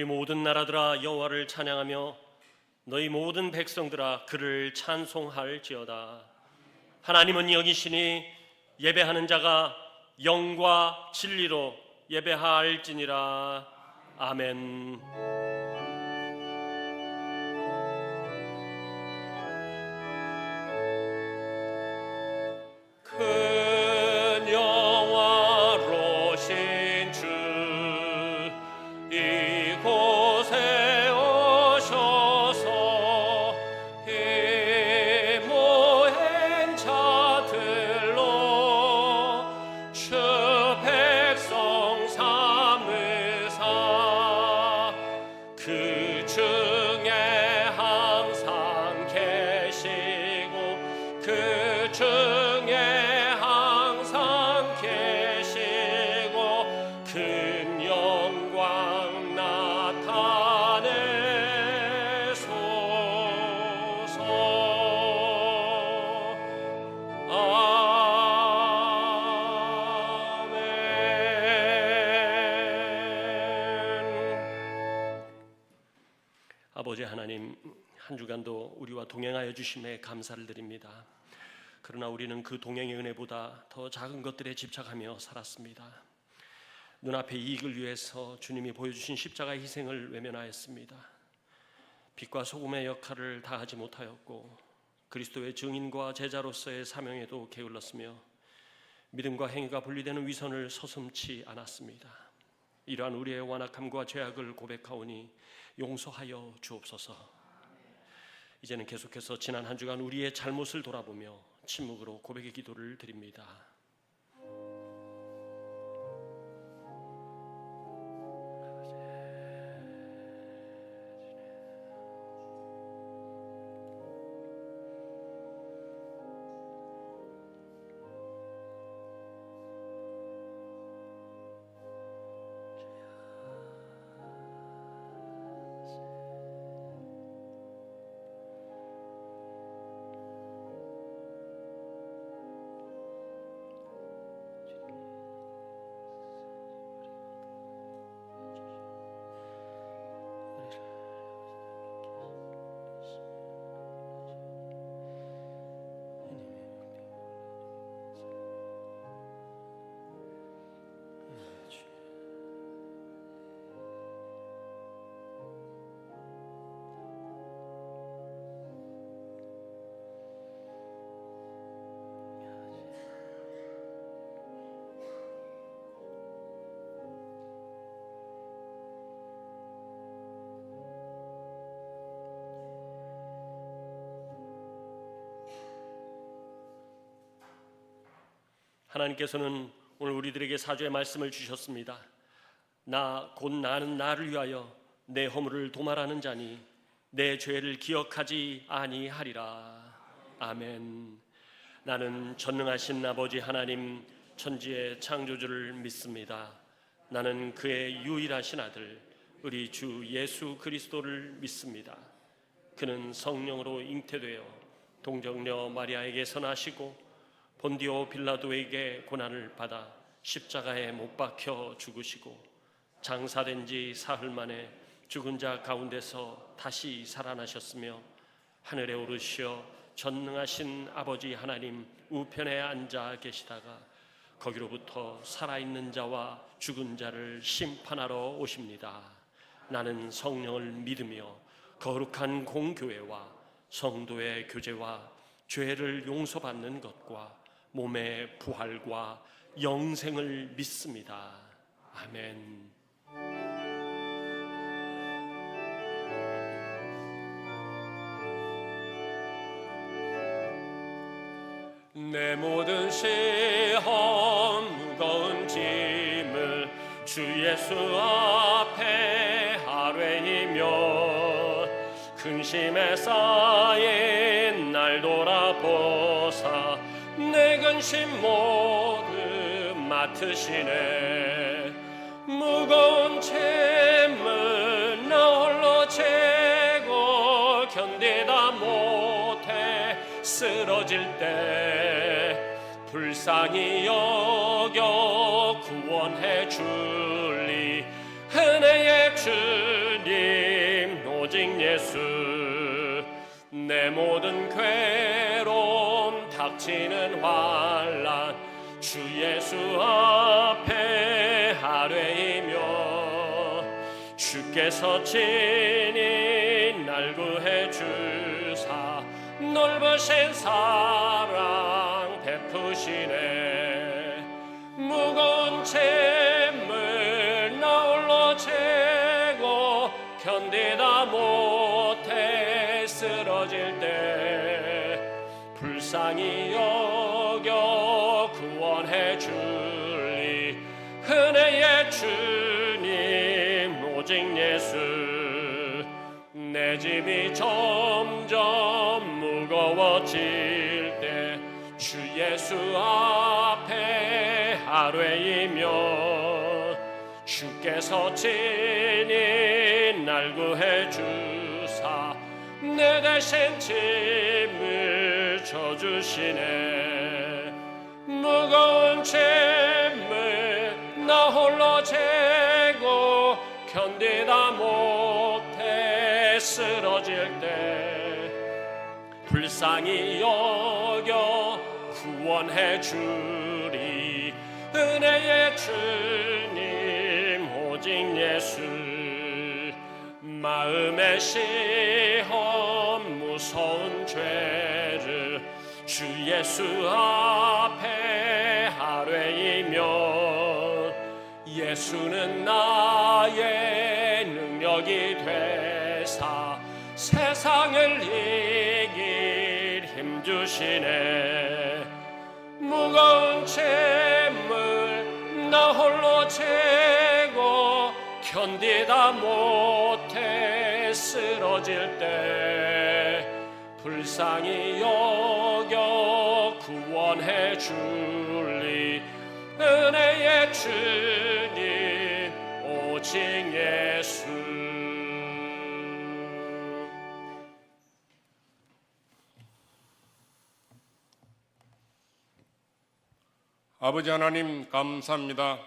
너희 모든 나라들아 여호와를 찬양하며 너희 모든 백성들아 그를 찬송할지어다. 하나님은 영이시니 예배하는 자가 영과 진리로 예배할지니라. 아멘. 큰 영화로신 주 이곳에 오셔서 이 모인 자들로 주 백성 삼으사 그 중에 항상 계시고 그 중에 항상 계시고 큰 영광 나타내소서. 아멘. 아버지 하나님, 한 주간도 우리와 동행하여 주심에 감사를 드립니다. 그러나 우리는 그 동행의 은혜보다 더 작은 것들에 집착하며 살았습니다. 눈앞의 이익을 위해서 주님이 보여주신 십자가의 희생을 외면하였습니다. 빛과 소금의 역할을 다하지 못하였고 그리스도의 증인과 제자로서의 사명에도 게을렀으며 믿음과 행위가 분리되는 위선을 서슴지 않았습니다. 이러한 우리의 완악함과 죄악을 고백하오니 용서하여 주옵소서. 이제는 계속해서 지난 한 주간 우리의 잘못을 돌아보며 침묵으로 고백의 기도를 드립니다. 하나님께서는 오늘 우리들에게 사주의 말씀을 주셨습니다. 나 곧 나는 나를 위하여 내 허물을 도말하는 자니 내 죄를 기억하지 아니하리라. 아멘. 나는 전능하신 아버지 하나님 천지의 창조주를 믿습니다. 나는 그의 유일하신 아들 우리 주 예수 그리스도를 믿습니다. 그는 성령으로 잉태되어 동정녀 마리아에게서 나시고 본디오 빌라도에게 고난을 받아 십자가에 못 박혀 죽으시고 장사된 지 사흘 만에 죽은 자 가운데서 다시 살아나셨으며 하늘에 오르시어 전능하신 아버지 하나님 우편에 앉아 계시다가 거기로부터 살아있는 자와 죽은 자를 심판하러 오십니다. 나는 성령을 믿으며 거룩한 공교회와 성도의 교제와 죄를 용서받는 것과 몸의 부활과 영생을 믿습니다. 아멘. 내 모든 시험 무거운 짐을 주 예수 앞에 아뢰이며 근심에 쌓인 날 돌아보사 내 근심 모두 맡으시네. 무거운 짐을 나 홀로 지고 견디다 못해 쓰러질 때 불쌍히 여겨 구원해 줄리 은혜의 주님 오직 예수. 내 모든 괴로움 닥치는 환난 주 예수 앞에 아뢰이며 주께서 친히 날 구해 주사 넓으신 사랑 베푸시네. 무거운 짐을 나 홀로 지고 견디다 못해 쓰러질 때 불쌍히 여겨 구원해 주리 은혜의 주님 오직 예수. 내 짐이 점점 무거워질 때 주 예수 앞에 아뢰이며 주께서 친히 날 구해 주사 내 대신 짐을 져주시네. 무거운 짐을 나 홀로 지고 견디다 못해 쓰러질 때 불쌍히 여겨 구원해 주리 은혜의 주님 오직 예수. 마음의 시험 무서운 죄를 주 예수 앞에 아뢰이며 예수는 나의 능력이 되사 세상을 이길 힘 주시네. 무거운 짐을 나 홀로 지고 견디다 못해 쓰러질 때 불쌍히 여겨 구원해 주리 은혜의 주님 오직 예수. 아버지 하나님 감사합니다.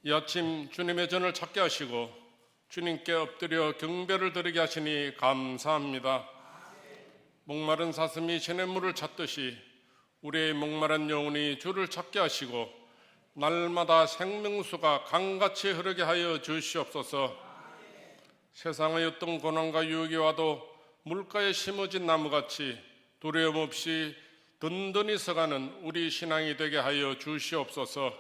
이 아침 주님의 전을 찾게 하시고 주님께 엎드려 경배를 드리게 하시니 감사합니다. 목마른 사슴이 시냇물을 찾듯이 우리의 목마른 영혼이 주를 찾게 하시고 날마다 생명수가 강같이 흐르게 하여 주시옵소서. 세상의 어떤 고난과 유혹이 와도 물가에 심어진 나무같이 두려움 없이 든든히 서가는 우리 신앙이 되게 하여 주시옵소서.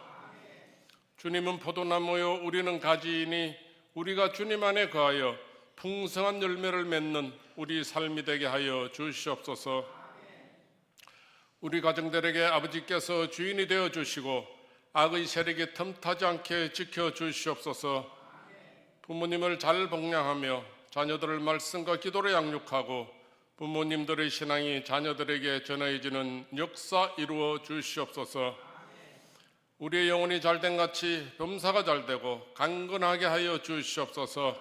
주님은 포도나무요 우리는 가지이니 우리가 주님 안에 거하여 풍성한 열매를 맺는 우리 삶이 되게 하여 주시옵소서. 우리 가정들에게 아버지께서 주인이 되어 주시고 악의 세력이 틈타지 않게 지켜 주시옵소서. 부모님을 잘 복양하며 자녀들을 말씀과 기도로 양육하고 부모님들의 신앙이 자녀들에게 전해지는 역사 이루어 주시옵소서. 우리의 영혼이 잘된 같이 범사가 잘되고 강건하게 하여 주시옵소서.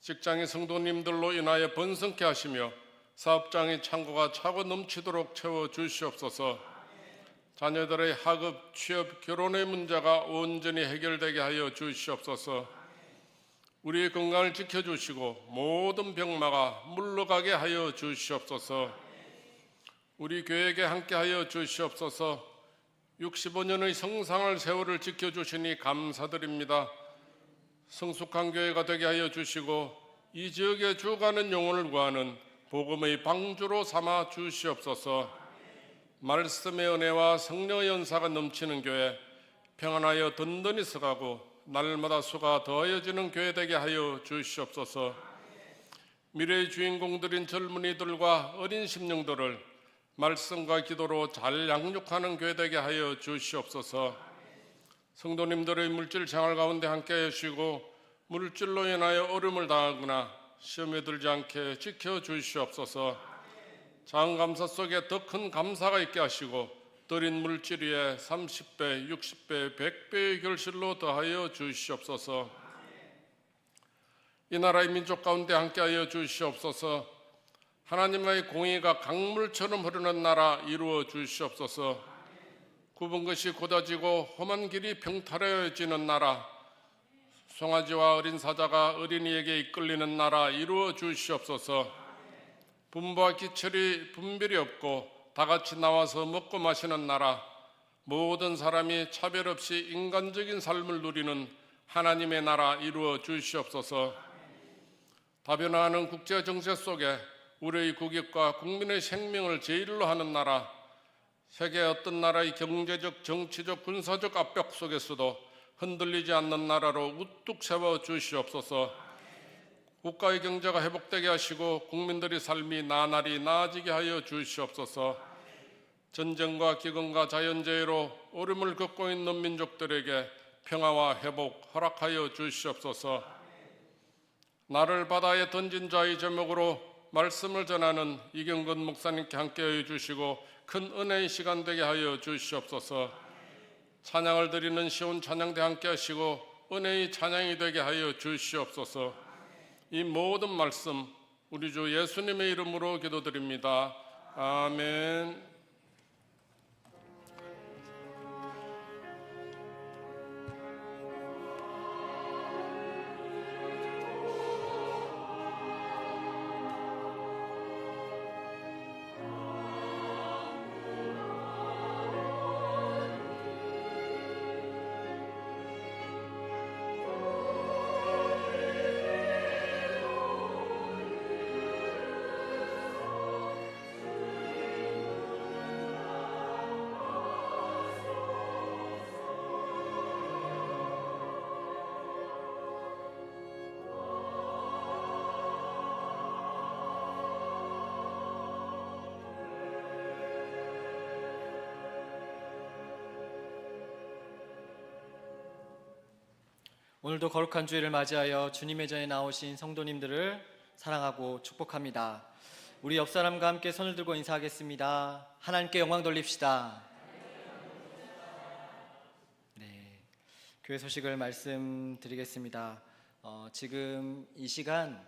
직장의 성도님들로 인하여 번성케 하시며 사업장의 창고가 차고 넘치도록 채워 주시옵소서. 자녀들의 학업, 취업, 결혼의 문제가 온전히 해결되게 하여 주시옵소서. 우리의 건강을 지켜주시고 모든 병마가 물러가게 하여 주시옵소서. 우리 교회에게 함께하여 주시옵소서. 65년의 성상할 세월을 지켜주시니 감사드립니다. 성숙한 교회가 되게 하여 주시고 이 지역에 죽어가는 영혼을 구하는 복음의 방주로 삼아 주시옵소서. 말씀의 은혜와 성령의 연사가 넘치는 교회, 평안하여 든든히 서가고 날마다 수가 더해지는 교회 되게 하여 주시옵소서. 미래의 주인공들인 젊은이들과 어린 심령들을 말씀과 기도로 잘 양육하는 교회 되게 하여 주시옵소서. 성도님들의 물질 생활 가운데 함께 하시고 물질로 인하여 어려움을 당하거나 시험에 들지 않게 지켜주시옵소서. 장감사 속에 더 큰 감사가 있게 하시고 드린 물질 위에 30배, 60배, 100배의 결실로 더하여 주시옵소서. 이 나라의 민족 가운데 함께하여 주시옵소서. 하나님의 공의가 강물처럼 흐르는 나라 이루어 주시옵소서. 굽은 것이 곧아지고 험한 길이 평탄해지는 나라, 송아지와 어린 사자가 어린이에게 이끌리는 나라 이루어 주시옵소서. 분부와 기철이 분별이 없고 다 같이 나와서 먹고 마시는 나라, 모든 사람이 차별 없이 인간적인 삶을 누리는 하나님의 나라 이루어 주시옵소서. 다변화하는 국제 정세 속에 우리의 국익과 국민의 생명을 제일로 하는 나라, 세계 어떤 나라의 경제적, 정치적, 군사적 압박 속에서도 흔들리지 않는 나라로 우뚝 세워 주시옵소서. 국가의 경제가 회복되게 하시고 국민들의 삶이 나날이 나아지게 하여 주시옵소서. 전쟁과 기근과 자연재해로 어려움을 겪고 있는 민족들에게 평화와 회복 허락하여 주시옵소서. 나를 바다에 던진 자의 제목으로 말씀을 전하는 이경건 목사님께 함께하여 주시고 큰 은혜의 시간 되게 하여 주시옵소서. 찬양을 드리는 시온 찬양대 함께 하시고 은혜의 찬양이 되게 하여 주시옵소서. 이 모든 말씀 우리 주 예수님의 이름으로 기도드립니다. 아멘. 오늘도 거룩한 주일을 맞이하여 주님의 전에 나오신 성도님들을 사랑하고 축복합니다. 우리 옆 사람과 함께 손을 들고 인사하겠습니다. 하나님께 영광 돌립시다. 네, 교회 소식을 말씀드리겠습니다. 지금 이 시간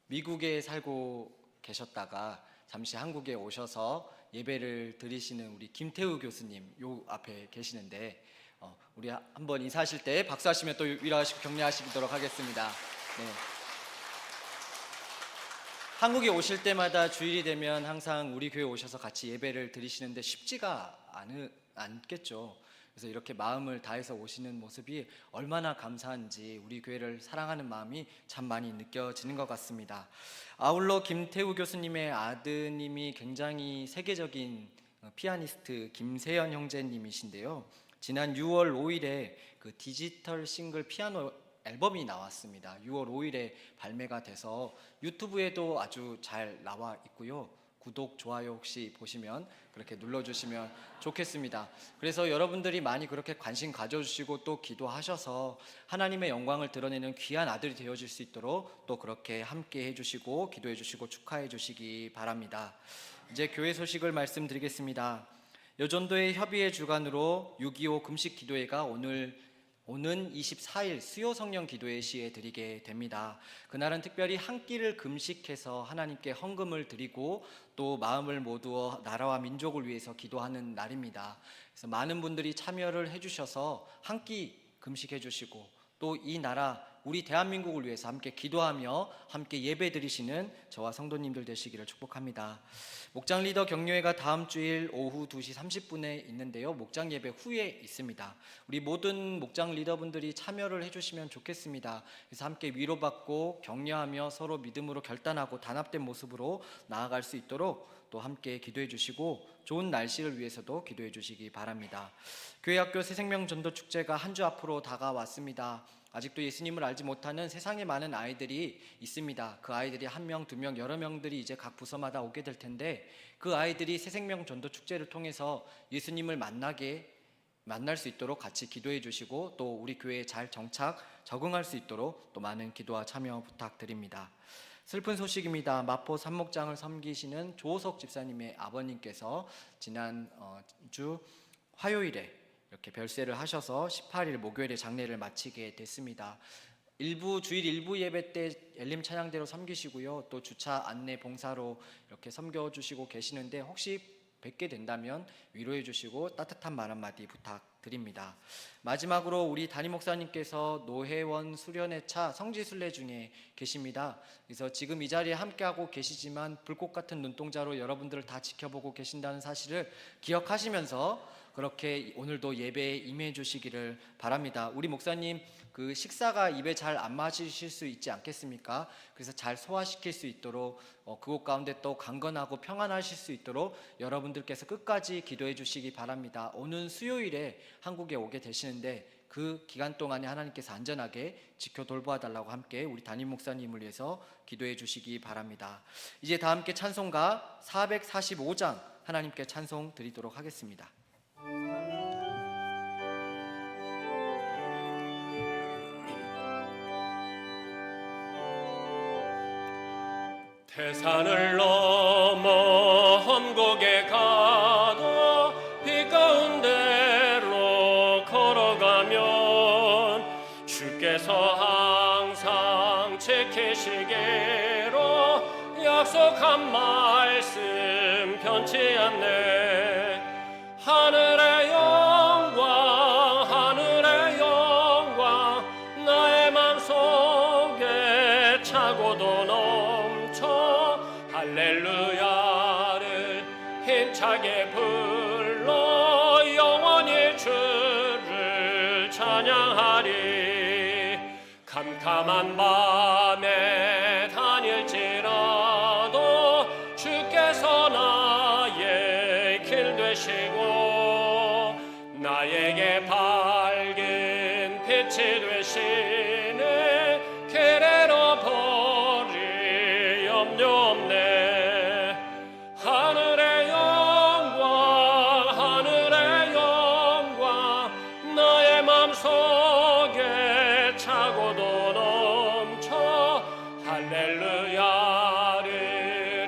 미국에 살고 계셨다가 잠시 한국에 오셔서 예배를 드리시는 우리 김태우 교수님 요 앞에 계시는데 우리 한번 인사하실 때 박수하시면 또 위로하시고 격려하시도록 하겠습니다. 네. 한국에 오실 때마다 주일이 되면 항상 우리 교회 오셔서 같이 예배를 드리시는데 쉽지가 않겠죠. 그래서 이렇게 마음을 다해서 오시는 모습이 얼마나 감사한지 우리 교회를 사랑하는 마음이 참 많이 느껴지는 것 같습니다. 아울러 김태우 교수님의 아드님이 굉장히 세계적인 피아니스트 김세현 형제님이신데요. 지난 6월 5일에 그 디지털 싱글 피아노 앨범이 나왔습니다. 6월 5일에 발매가 돼서 유튜브에도 아주 잘 나와 있고요. 구독, 좋아요 혹시 보시면 그렇게 눌러주시면 좋겠습니다. 그래서 여러분들이 많이 그렇게 관심 가져주시고 또 기도하셔서 하나님의 영광을 드러내는 귀한 아들이 되어질 수 있도록 또 그렇게 함께 해주시고 기도해 주시고 축하해 주시기 바랍니다. 이제 교회 소식을 말씀드리겠습니다. 여전도의 협의회 주관으로 6.25 금식 기도회가 오는 24일 수요 성령 기도회 시에 드리게 됩니다. 그날은 특별히 한 끼를 금식해서 하나님께 헌금을 드리고 또 마음을 모두어 나라와 민족을 위해서 기도하는 날입니다. 그래서 많은 분들이 참여를 해주셔서 한 끼 금식해 주시고 또 이 나라 우리 대한민국을 위해서 함께 기도하며 함께 예배 드리시는 저와 성도님들 되시기를 축복합니다. 목장 리더 격려회가 다음 주일 오후 2시 30분에 있는데요. 목장 예배 후에 있습니다. 우리 모든 목장 리더분들이 참여를 해주시면 좋겠습니다. 그래서 함께 위로받고 격려하며 서로 믿음으로 결단하고 단합된 모습으로 나아갈 수 있도록 또 함께 기도해 주시고 좋은 날씨를 위해서도 기도해 주시기 바랍니다. 교회학교 새생명 전도 축제가 한 주 앞으로 다가왔습니다. 아직도 예수님을 알지 못하는 세상에 많은 아이들이 있습니다. 그 아이들이 한 명, 두 명, 여러 명들이 이제 각 부서마다 오게 될 텐데 그 아이들이 새생명 전도 축제를 통해서 예수님을 만날 수 있도록 같이 기도해 주시고 또 우리 교회에 잘 적응할 수 있도록 또 많은 기도와 참여 부탁드립니다. 슬픈 소식입니다. 마포 산목장을 섬기시는 조호석 집사님의 아버님께서 지난 주 화요일에 이렇게 별세를 하셔서 18일 목요일에 장례를 마치게 됐습니다. 주일 일부 예배 때 엘림 찬양대로 섬기시고요. 또 주차 안내 봉사로 이렇게 섬겨주시고 계시는데 혹시 뵙게 된다면 위로해 주시고 따뜻한 말 한마디 부탁드립니다. 마지막으로 우리 담임 목사님께서 노회원 수련회 차 성지순례 중에 계십니다. 그래서 지금 이 자리에 함께하고 계시지만 불꽃 같은 눈동자로 여러분들을 다 지켜보고 계신다는 사실을 기억하시면서 그렇게 오늘도 예배에 임해 주시기를 바랍니다. 우리 목사님 그 식사가 입에 잘 안 맞으실 수 있지 않겠습니까? 그래서 잘 소화시킬 수 있도록 그곳 가운데 또 강건하고 평안하실 수 있도록 여러분들께서 끝까지 기도해 주시기 바랍니다. 오는 수요일에 한국에 오게 되시는데 그 기간 동안에 하나님께서 안전하게 지켜 돌보아 달라고 함께 우리 담임 목사님을 위해서 기도해 주시기 바랍니다. 이제 다 함께 찬송가 445장 하나님께 찬송 드리도록 하겠습니다. 태산을 넘어 험곡에 가도 빛 가운데로 걸어가면 주께서 항상 지키시기로 약속한 말씀 변치 않네. 하늘의 영광 나의 맘속에 차고도 넘쳐 할렐루야를 힘차게 불러 영원히 주를 찬양하리. 캄캄한 밤에 다닐지라도 주께서 나의 길 되시고 나에게 밝은 빛이 되시네. 길에로 버릴 염려 없네. 하늘의 영광 나의 맘속에 차고도 넘쳐 할렐루야를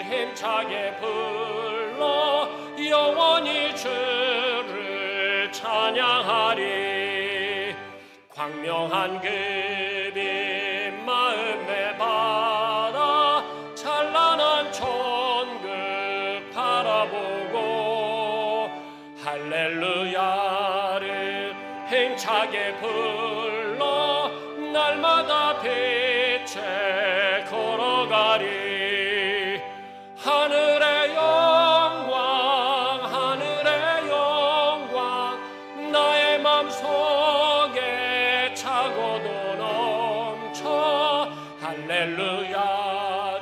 힘차게 불러 영원히 주를 찬양하리. 광명한 그 빛 마음에 받아 찬란한 천국 바라보고 할렐루야를 힘차게 불러 날마다 빛에 걸어가리. 하늘의 영광 나의 맘속에 차고도 넘쳐 할렐루야를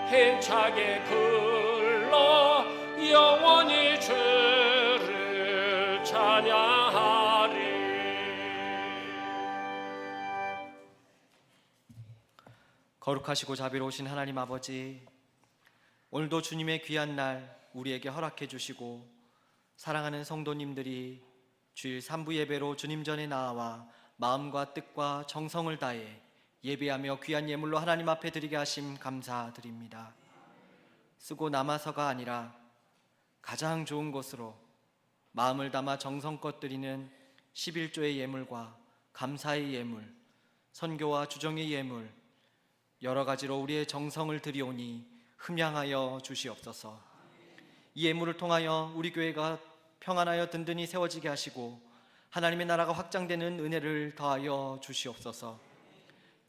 힘차게 불러 영원히 주를 찬양하리. 거룩하시고 자비로우신 하나님 아버지, 오늘도 주님의 귀한 날 우리에게 허락해 주시고 사랑하는 성도님들이 주일 3부 예배로 주님 전에 나와 마음과 뜻과 정성을 다해 예배하며 귀한 예물로 하나님 앞에 드리게 하심 감사드립니다. 쓰고 남아서가 아니라 가장 좋은 것으로 마음을 담아 정성껏 드리는 11조의 예물과 감사의 예물, 선교와 주정의 예물, 여러 가지로 우리의 정성을 드리오니 흠양하여 주시옵소서. 이 예물을 통하여 우리 교회가 평안하여 든든히 세워지게 하시고 하나님의 나라가 확장되는 은혜를 더하여 주시옵소서.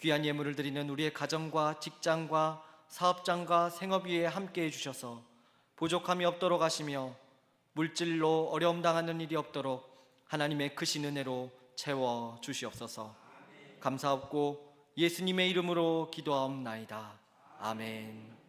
귀한 예물을 드리는 우리의 가정과 직장과 사업장과 생업 위에 함께해 주셔서 부족함이 없도록 하시며 물질로 어려움 당하는 일이 없도록 하나님의 크신 은혜로 채워 주시옵소서. 감사없고 예수님의 이름으로 기도하옵나이다. 아멘.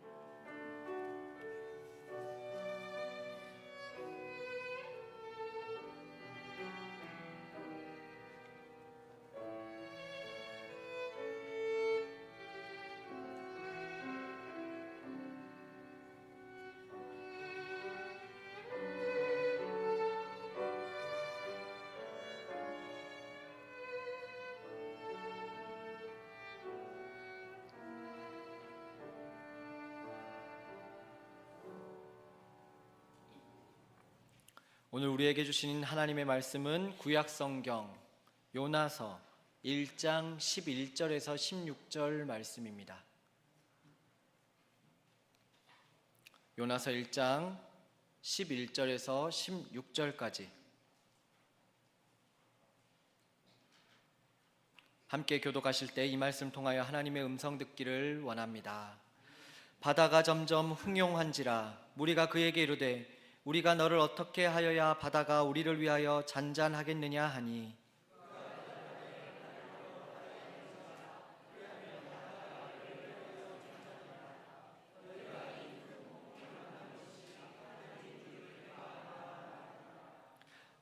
오늘 우리에게 주신 하나님의 말씀은 구약성경 요나서 1장 11절에서 16절 말씀입니다. 요나서 1장 11절에서 16절까지 함께 교독하실 때 이 말씀 통하여 하나님의 음성 듣기를 원합니다. 바다가 점점 흥용한지라 무리가 그에게 이르되 우리가 너를 어떻게 하여야 바다가 우리를 위하여 잔잔하겠느냐 하니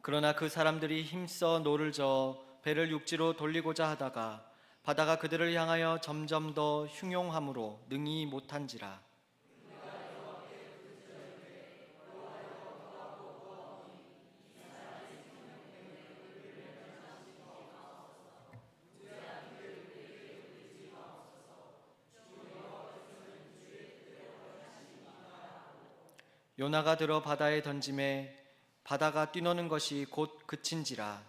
그러나 그 사람들이 힘써 노를 저어 배를 육지로 돌리고자 하다가 바다가 그들을 향하여 점점 더 흉용함으로 능히 못한지라. 요나가 들어 바다에 던짐에 바다가 뛰노는 것이 곧 그친지라.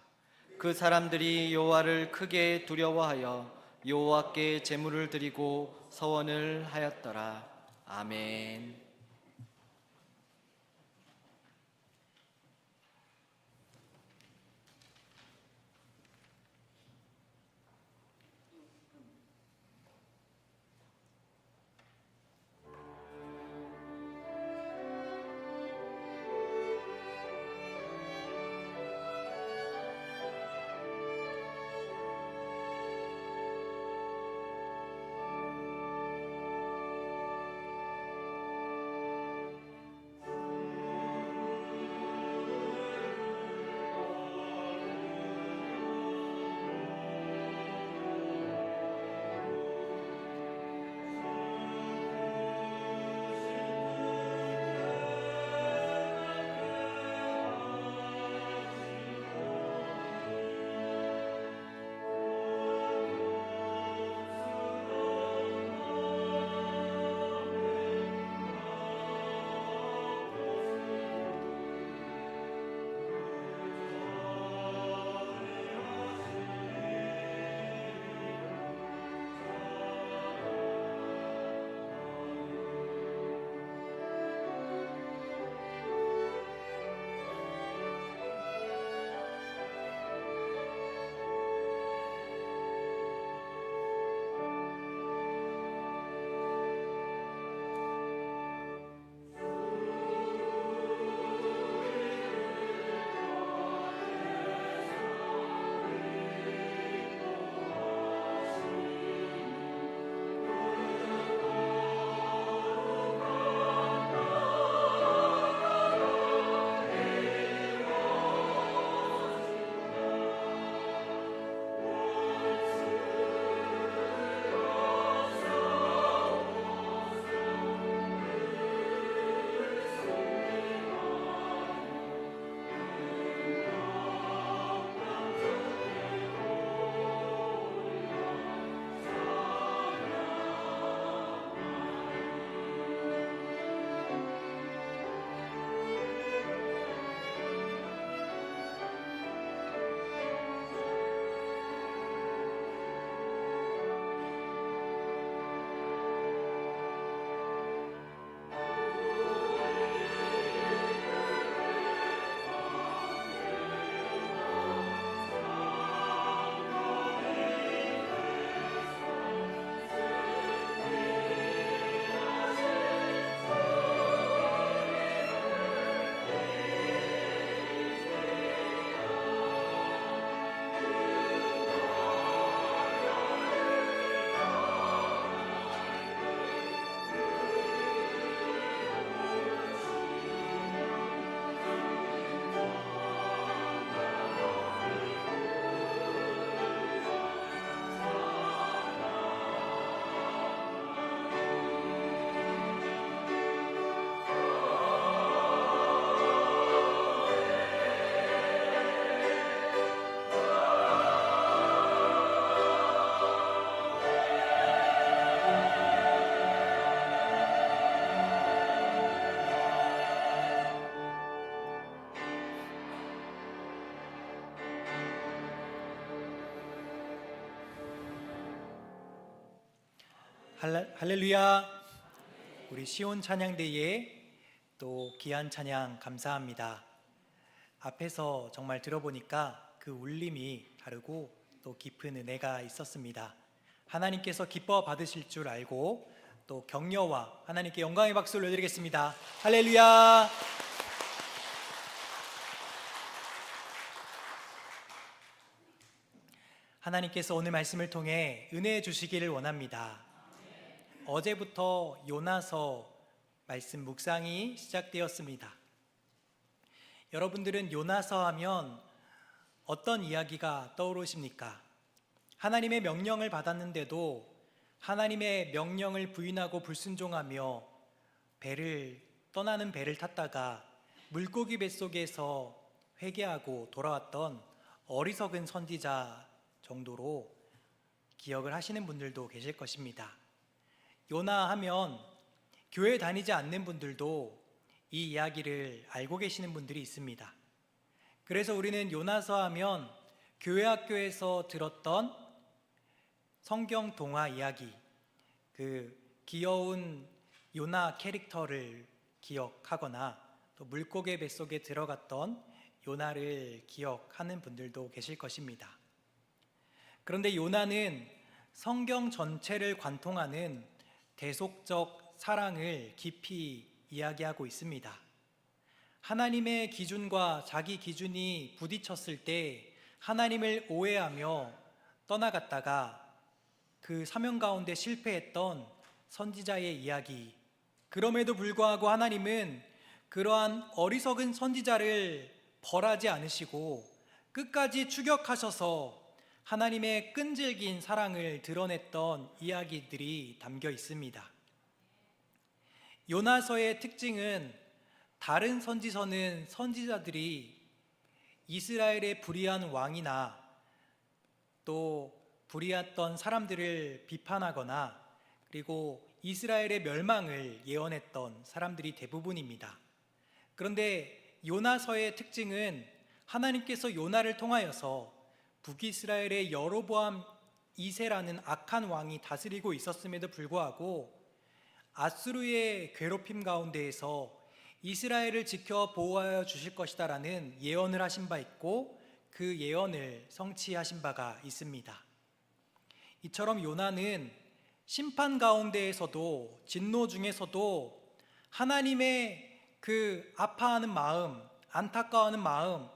그 사람들이 여호와를 크게 두려워하여 여호와께 제물을 드리고 서원을 하였더라. 아멘. 할렐루야. 우리 시온 찬양대에 또 귀한 찬양 감사합니다. 앞에서 정말 들어보니까 그 울림이 다르고 또 깊은 은혜가 있었습니다. 하나님께서 기뻐 받으실 줄 알고 또 격려와 하나님께 영광의 박수를 올려드리겠습니다. 할렐루야. 하나님께서 오늘 말씀을 통해 은혜 주시기를 원합니다. 어제부터 요나서 말씀 묵상이 시작되었습니다. 여러분들은 요나서 하면 어떤 이야기가 떠오르십니까? 하나님의 명령을 받았는데도 하나님의 명령을 부인하고 불순종하며 떠나는 배를 탔다가 물고기 뱃속에서 회개하고 돌아왔던 어리석은 선지자 정도로 기억을 하시는 분들도 계실 것입니다. 요나 하면 교회 다니지 않는 분들도 이 이야기를 알고 계시는 분들이 있습니다. 그래서 우리는 요나서 하면 교회 학교에서 들었던 성경 동화 이야기, 그 귀여운 요나 캐릭터를 기억하거나 또 물고기 뱃속에 들어갔던 요나를 기억하는 분들도 계실 것입니다. 그런데 요나는 성경 전체를 관통하는 대속적 사랑을 깊이 이야기하고 있습니다. 하나님의 기준과 자기 기준이 부딪혔을 때 하나님을 오해하며 떠나갔다가 그 사명 가운데 실패했던 선지자의 이야기, 그럼에도 불구하고 하나님은 그러한 어리석은 선지자를 벌하지 않으시고 끝까지 추격하셔서 하나님의 끈질긴 사랑을 드러냈던 이야기들이 담겨 있습니다. 요나서의 특징은 다른 선지서는 선지자들이 이스라엘의 불의한 왕이나 또 불의했던 사람들을 비판하거나 그리고 이스라엘의 멸망을 예언했던 사람들이 대부분입니다. 그런데 요나서의 특징은 하나님께서 요나를 통하여서 북이스라엘의 여로보암 2세라는 악한 왕이 다스리고 있었음에도 불구하고 아수르의 괴롭힘 가운데에서 이스라엘을 지켜 보호하여 주실 것이다라는 예언을 하신 바 있고 그 예언을 성취하신 바가 있습니다. 이처럼 요나는 심판 가운데에서도 진노 중에서도 하나님의 그 아파하는 마음, 안타까워하는 마음,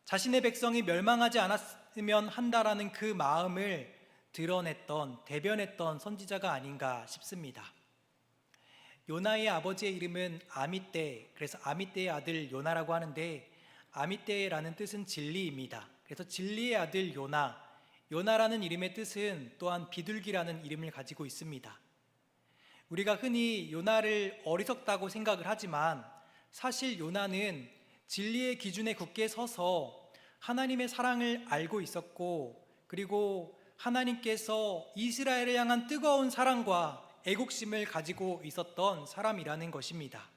자신의 백성이 멸망하지 않았으면 한다라는 그 마음을 드러냈던, 대변했던 선지자가 아닌가 싶습니다. 요나의 아버지의 이름은 아미떼, 그래서 아미떼의 아들 요나라고 하는데 아미떼라는 뜻은 진리입니다. 그래서 진리의 아들 요나, 요나라는 이름의 뜻은 또한 비둘기라는 이름을 가지고 있습니다. 우리가 흔히 요나를 어리석다고 생각을 하지만 사실 요나는 진리의 기준에 굳게 서서 하나님의 사랑을 알고 있었고 그리고 하나님께서 이스라엘을 향한 뜨거운 사랑과 애국심을 가지고 있었던 사람이라는 것입니다.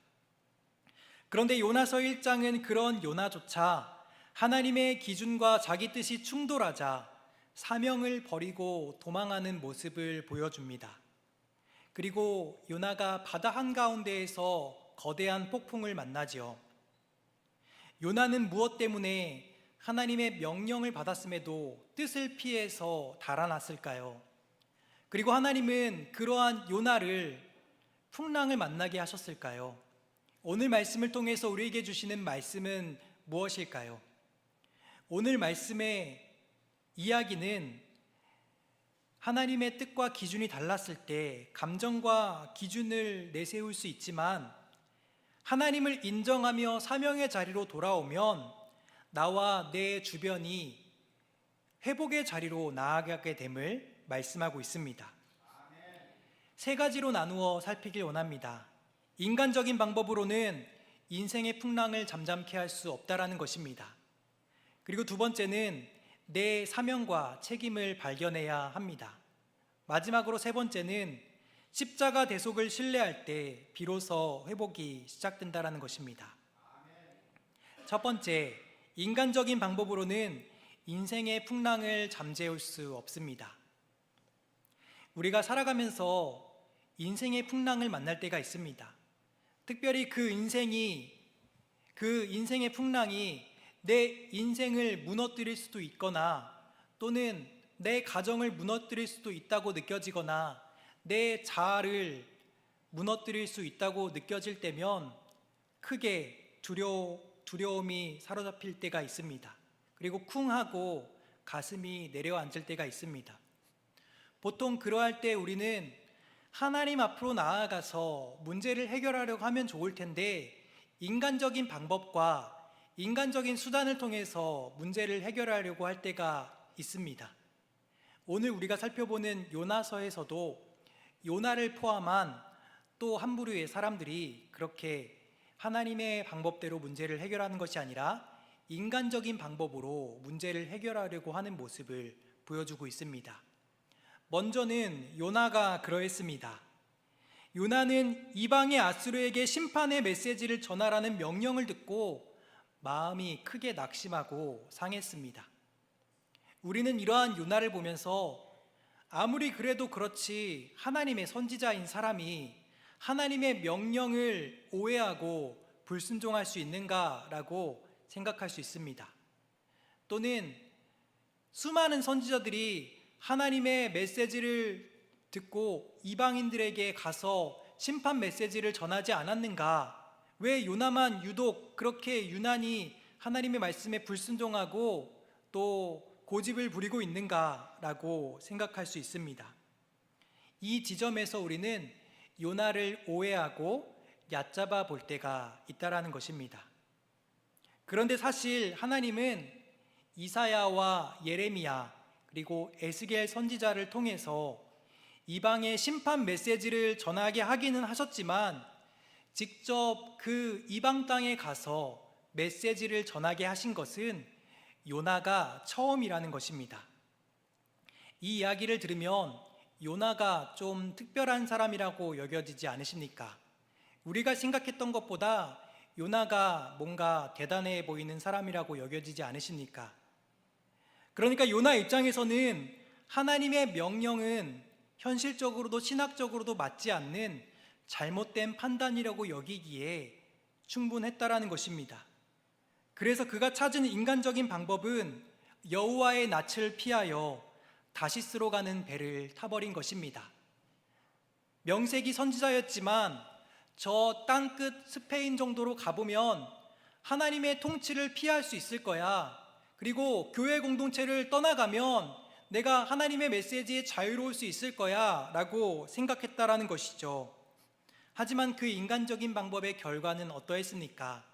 그런데 요나서 1장은 그런 요나조차 하나님의 기준과 자기 뜻이 충돌하자 사명을 버리고 도망하는 모습을 보여줍니다. 그리고 요나가 바다 한가운데에서 거대한 폭풍을 만나지요. 요나는 무엇 때문에 하나님의 명령을 받았음에도 뜻을 피해서 달아났을까요? 그리고 하나님은 그러한 요나를 풍랑을 만나게 하셨을까요? 오늘 말씀을 통해서 우리에게 주시는 말씀은 무엇일까요? 오늘 말씀의 이야기는 하나님의 뜻과 기준이 달랐을 때 감정과 기준을 내세울 수 있지만 하나님을 인정하며 사명의 자리로 돌아오면 나와 내 주변이 회복의 자리로 나아가게 됨을 말씀하고 있습니다. 세 가지로 나누어 살피길 원합니다. 인간적인 방법으로는 인생의 풍랑을 잠잠케 할 수 없다라는 것입니다. 그리고 두 번째는 내 사명과 책임을 발견해야 합니다. 마지막으로 세 번째는 십자가 대속을 신뢰할 때 비로소 회복이 시작된다라는 것입니다. 첫 번째, 인간적인 방법으로는 인생의 풍랑을 잠재울 수 없습니다. 우리가 살아가면서 인생의 풍랑을 만날 때가 있습니다. 특별히 그 인생의 풍랑이 내 인생을 무너뜨릴 수도 있거나 또는 내 가정을 무너뜨릴 수도 있다고 느껴지거나 내 자아를 무너뜨릴 수 있다고 느껴질 때면 크게 두려움이 사로잡힐 때가 있습니다. 그리고 쿵하고 가슴이 내려앉을 때가 있습니다. 보통 그러할 때 우리는 하나님 앞으로 나아가서 문제를 해결하려고 하면 좋을 텐데 인간적인 방법과 인간적인 수단을 통해서 문제를 해결하려고 할 때가 있습니다. 오늘 우리가 살펴보는 요나서에서도 요나를 포함한 또 한 부류의 사람들이 그렇게 하나님의 방법대로 문제를 해결하는 것이 아니라 인간적인 방법으로 문제를 해결하려고 하는 모습을 보여주고 있습니다. 먼저는 요나가 그러했습니다. 요나는 이방의 아수르에게 심판의 메시지를 전하라는 명령을 듣고 마음이 크게 낙심하고 상했습니다. 우리는 이러한 요나를 보면서 아무리 그래도 그렇지 하나님의 선지자인 사람이 하나님의 명령을 오해하고 불순종할 수 있는가라고 생각할 수 있습니다. 또는 수많은 선지자들이 하나님의 메시지를 듣고 이방인들에게 가서 심판 메시지를 전하지 않았는가? 왜 요나만 유독 그렇게 유난히 하나님의 말씀에 불순종하고 또 고집을 부리고 있는가라고 생각할 수 있습니다. 이 지점에서 우리는 요나를 오해하고 얕잡아 볼 때가 있다라는 것입니다. 그런데 사실 하나님은 이사야와 예레미야 그리고 에스겔 선지자를 통해서 이방의 심판 메시지를 전하게 하기는 하셨지만 직접 그 이방 땅에 가서 메시지를 전하게 하신 것은 요나가 처음이라는 것입니다. 이 이야기를 들으면 요나가 좀 특별한 사람이라고 여겨지지 않으십니까? 우리가 생각했던 것보다 요나가 뭔가 대단해 보이는 사람이라고 여겨지지 않으십니까? 그러니까 요나 입장에서는 하나님의 명령은 현실적으로도 신학적으로도 맞지 않는 잘못된 판단이라고 여기기에 충분했다라는 것입니다. 그래서 그가 찾은 인간적인 방법은 여호와의 낯을 피하여 다시스로 가는 배를 타버린 것입니다. 명색이 선지자였지만 저 땅끝 스페인 정도로 가보면 하나님의 통치를 피할 수 있을 거야. 그리고 교회 공동체를 떠나가면 내가 하나님의 메시지에 자유로울 수 있을 거야 라고 생각했다라는 것이죠. 하지만 그 인간적인 방법의 결과는 어떠했습니까?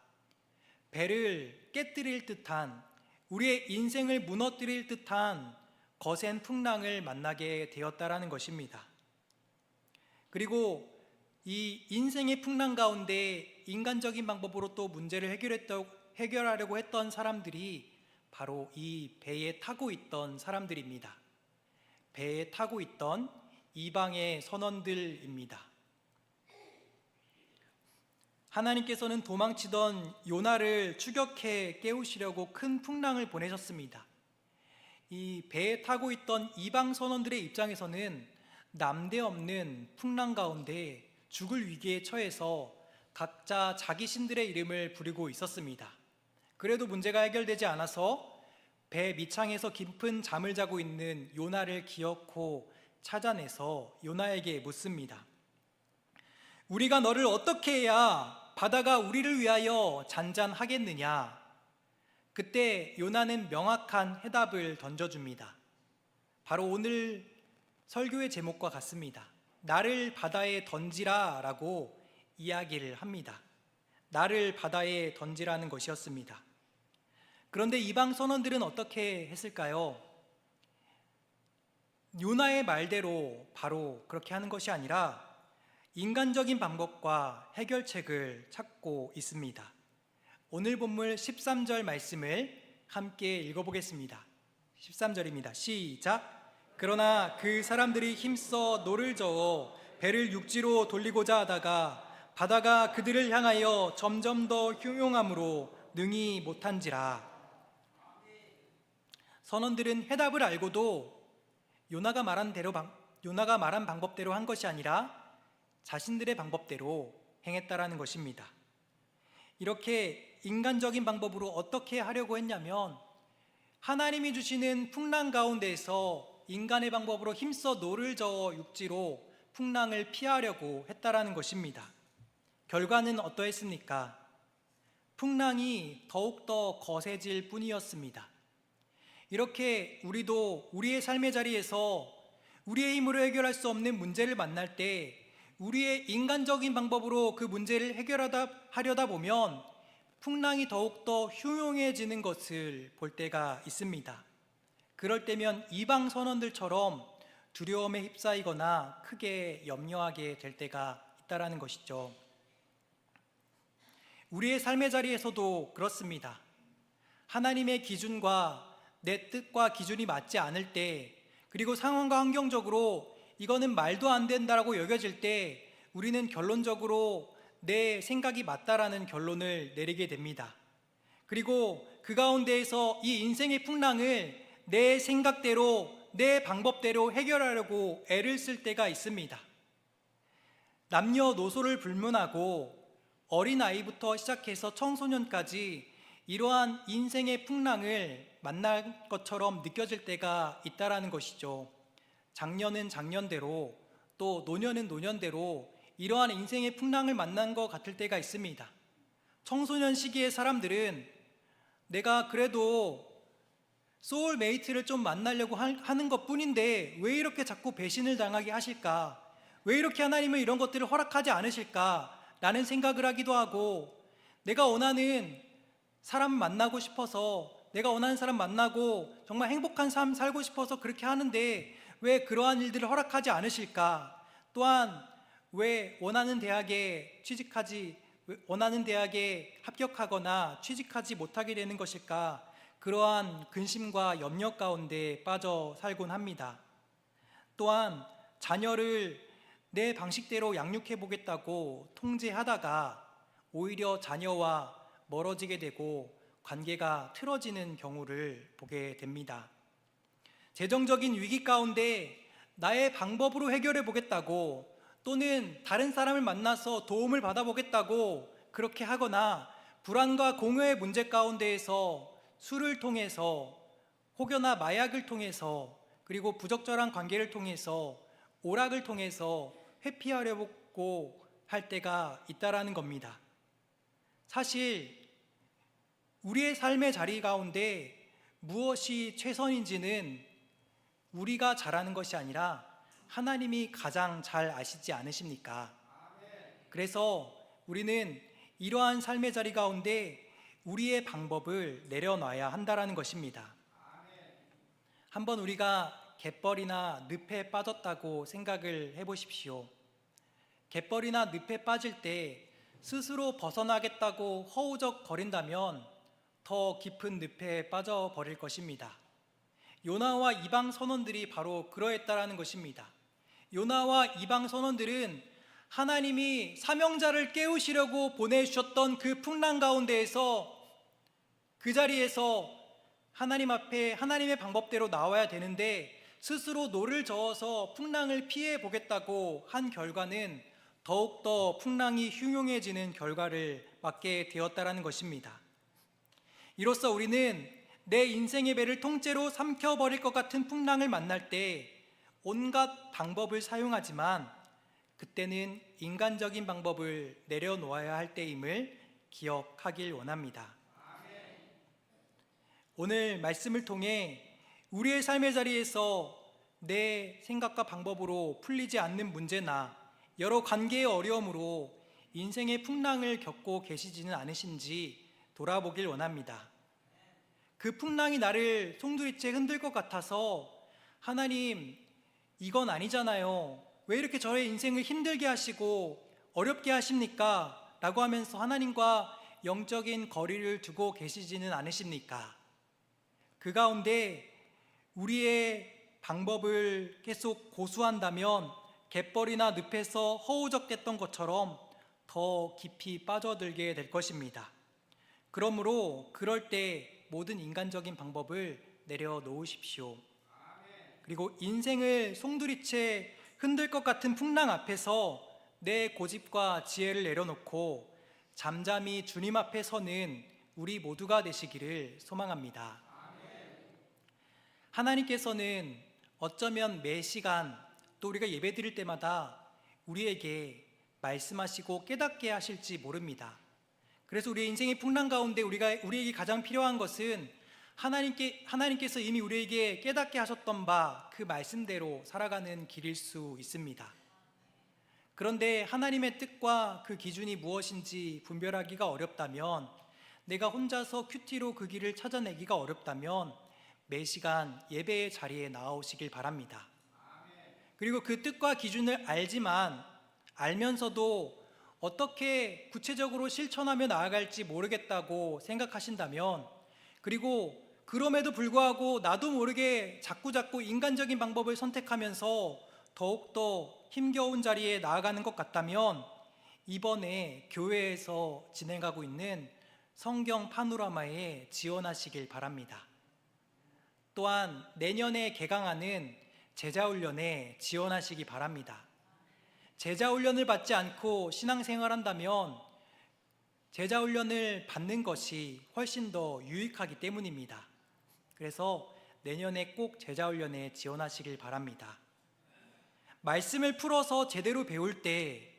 배를 깨뜨릴 듯한, 우리의 인생을 무너뜨릴 듯한 거센 풍랑을 만나게 되었다라는 것입니다. 그리고 이 인생의 풍랑 가운데 인간적인 방법으로 또 문제를 해결하려고 했던 사람들이 바로 이 배에 타고 있던 사람들입니다. 배에 타고 있던 이방의 선원들입니다. 하나님께서는 도망치던 요나를 추격해 깨우시려고 큰 풍랑을 보내셨습니다. 이 배에 타고 있던 이방 선원들의 입장에서는 남대없는 풍랑 가운데 죽을 위기에 처해서 각자 자기 신들의 이름을 부르고 있었습니다. 그래도 문제가 해결되지 않아서 배 밑창에서 깊은 잠을 자고 있는 요나를 기어코 찾아내서 요나에게 묻습니다. 우리가 너를 어떻게 해야 바다가 우리를 위하여 잔잔하겠느냐? 그때 요나는 명확한 해답을 던져줍니다. 바로 오늘 설교의 제목과 같습니다. 나를 바다에 던지라 라고 이야기를 합니다. 나를 바다에 던지라는 것이었습니다. 그런데 이방 선원들은 어떻게 했을까요? 요나의 말대로 바로 그렇게 하는 것이 아니라 인간적인 방법과 해결책을 찾고 있습니다. 오늘 본문 13절 말씀을 함께 읽어보겠습니다. 13절입니다. 시작. 그러나 그 사람들이 힘써 노를 저어 배를 육지로 돌리고자 하다가 바다가 그들을 향하여 점점 더 흉용함으로 능히 못한지라. 선원들은 해답을 알고도 요나가 말한 방법대로 한 것이 아니라 자신들의 방법대로 행했다라는 것입니다. 이렇게 인간적인 방법으로 어떻게 하려고 했냐면 하나님이 주시는 풍랑 가운데에서 인간의 방법으로 힘써 노를 저어 육지로 풍랑을 피하려고 했다라는 것입니다. 결과는 어떠했습니까? 풍랑이 더욱더 거세질 뿐이었습니다. 이렇게 우리도 우리의 삶의 자리에서 우리의 힘으로 해결할 수 없는 문제를 만날 때 우리의 인간적인 방법으로 그 문제를 해결하려다 보면 풍랑이 더욱더 흉흉해지는 것을 볼 때가 있습니다. 그럴 때면 이방 선원들처럼 두려움에 휩싸이거나 크게 염려하게 될 때가 있다라는 것이죠. 우리의 삶의 자리에서도 그렇습니다. 하나님의 기준과 내 뜻과 기준이 맞지 않을 때, 그리고 상황과 환경적으로 이거는 말도 안 된다라고 여겨질 때 우리는 결론적으로 내 생각이 맞다라는 결론을 내리게 됩니다. 그리고 그 가운데에서 이 인생의 풍랑을 내 생각대로, 내 방법대로 해결하려고 애를 쓸 때가 있습니다. 남녀노소를 불문하고 어린아이부터 시작해서 청소년까지 이러한 인생의 풍랑을 만날 것처럼 느껴질 때가 있다라는 것이죠. 작년은 작년대로, 또 노년은 노년대로 이러한 인생의 풍랑을 만난 것 같을 때가 있습니다. 청소년 시기의 사람들은 내가 그래도 소울메이트를 좀 만나려고 하는 것 뿐인데 왜 이렇게 자꾸 배신을 당하게 하실까? 왜 이렇게 하나님은 이런 것들을 허락하지 않으실까? 라는 생각을 하기도 하고, 내가 원하는 사람 만나고 싶어서, 내가 원하는 사람 만나고 정말 행복한 삶 살고 싶어서 그렇게 하는데 왜 그러한 일들을 허락하지 않으실까? 또한 왜 원하는 대학에 합격하거나 취직하지 못하게 되는 것일까? 그러한 근심과 염려 가운데 빠져 살곤 합니다. 또한 자녀를 내 방식대로 양육해 보겠다고 통제하다가 오히려 자녀와 멀어지게 되고 관계가 틀어지는 경우를 보게 됩니다. 재정적인 위기 가운데 나의 방법으로 해결해 보겠다고, 또는 다른 사람을 만나서 도움을 받아보겠다고 그렇게 하거나, 불안과 공허의 문제 가운데에서 술을 통해서, 혹여나 마약을 통해서, 그리고 부적절한 관계를 통해서, 오락을 통해서 회피하려고 할 때가 있다라는 겁니다. 사실 우리의 삶의 자리 가운데 무엇이 최선인지는 우리가 잘하는 것이 아니라 하나님이 가장 잘 아시지 않으십니까? 그래서 우리는 이러한 삶의 자리 가운데 우리의 방법을 내려놔야 한다라는 것입니다. 한번 우리가 갯벌이나 늪에 빠졌다고 생각을 해보십시오. 갯벌이나 늪에 빠질 때 스스로 벗어나겠다고 허우적거린다면 더 깊은 늪에 빠져버릴 것입니다. 요나와 이방 선원들이 바로 그러했다라는 것입니다. 요나와 이방 선원들은 하나님이 사명자를 깨우시려고 보내주셨던 그 풍랑 가운데에서, 그 자리에서 하나님 앞에 하나님의 방법대로 나와야 되는데 스스로 노를 저어서 풍랑을 피해 보겠다고 한 결과는 더욱더 풍랑이 흉흉해지는 결과를 맞게 되었다라는 것입니다. 이로써 우리는 내 인생의 배를 통째로 삼켜버릴 것 같은 풍랑을 만날 때 온갖 방법을 사용하지만 그때는 인간적인 방법을 내려놓아야 할 때임을 기억하길 원합니다. 오늘 말씀을 통해 우리의 삶의 자리에서 내 생각과 방법으로 풀리지 않는 문제나 여러 관계의 어려움으로 인생의 풍랑을 겪고 계시지는 않으신지 돌아보길 원합니다. 그 풍랑이 나를 송두리째 흔들 것 같아서 하나님, 이건 아니잖아요. 왜 이렇게 저의 인생을 힘들게 하시고 어렵게 하십니까? 라고 하면서 하나님과 영적인 거리를 두고 계시지는 않으십니까? 그 가운데 우리의 방법을 계속 고수한다면 갯벌이나 늪에서 허우적댔던 것처럼 더 깊이 빠져들게 될 것입니다. 그러므로 그럴 때 모든 인간적인 방법을 내려놓으십시오. 그리고 인생을 송두리째 흔들 것 같은 풍랑 앞에서 내 고집과 지혜를 내려놓고 잠잠히 주님 앞에 서는 우리 모두가 되시기를 소망합니다. 하나님께서는 어쩌면 매 시간 또 우리가 예배드릴 때마다 우리에게 말씀하시고 깨닫게 하실지 모릅니다. 그래서 우리의 인생의 풍랑 가운데 우리에게 가장 필요한 것은 하나님께서 이미 우리에게 깨닫게 하셨던 바 그 말씀대로 살아가는 길일 수 있습니다. 그런데 하나님의 뜻과 그 기준이 무엇인지 분별하기가 어렵다면, 내가 혼자서 큐티로 그 길을 찾아내기가 어렵다면 매 시간 예배의 자리에 나오시길 바랍니다. 그리고 그 뜻과 기준을 알면서도 어떻게 구체적으로 실천하며 나아갈지 모르겠다고 생각하신다면, 그리고 그럼에도 불구하고 나도 모르게 자꾸 인간적인 방법을 선택하면서 더욱더 힘겨운 자리에 나아가는 것 같다면, 이번에 교회에서 진행하고 있는 성경 파노라마에 지원하시길 바랍니다. 또한 내년에 개강하는 제자훈련에 지원하시기 바랍니다. 제자훈련을 받지 않고 신앙생활한다면 제자훈련을 받는 것이 훨씬 더 유익하기 때문입니다. 그래서 내년에 꼭 제자훈련에 지원하시길 바랍니다. 말씀을 풀어서 제대로 배울 때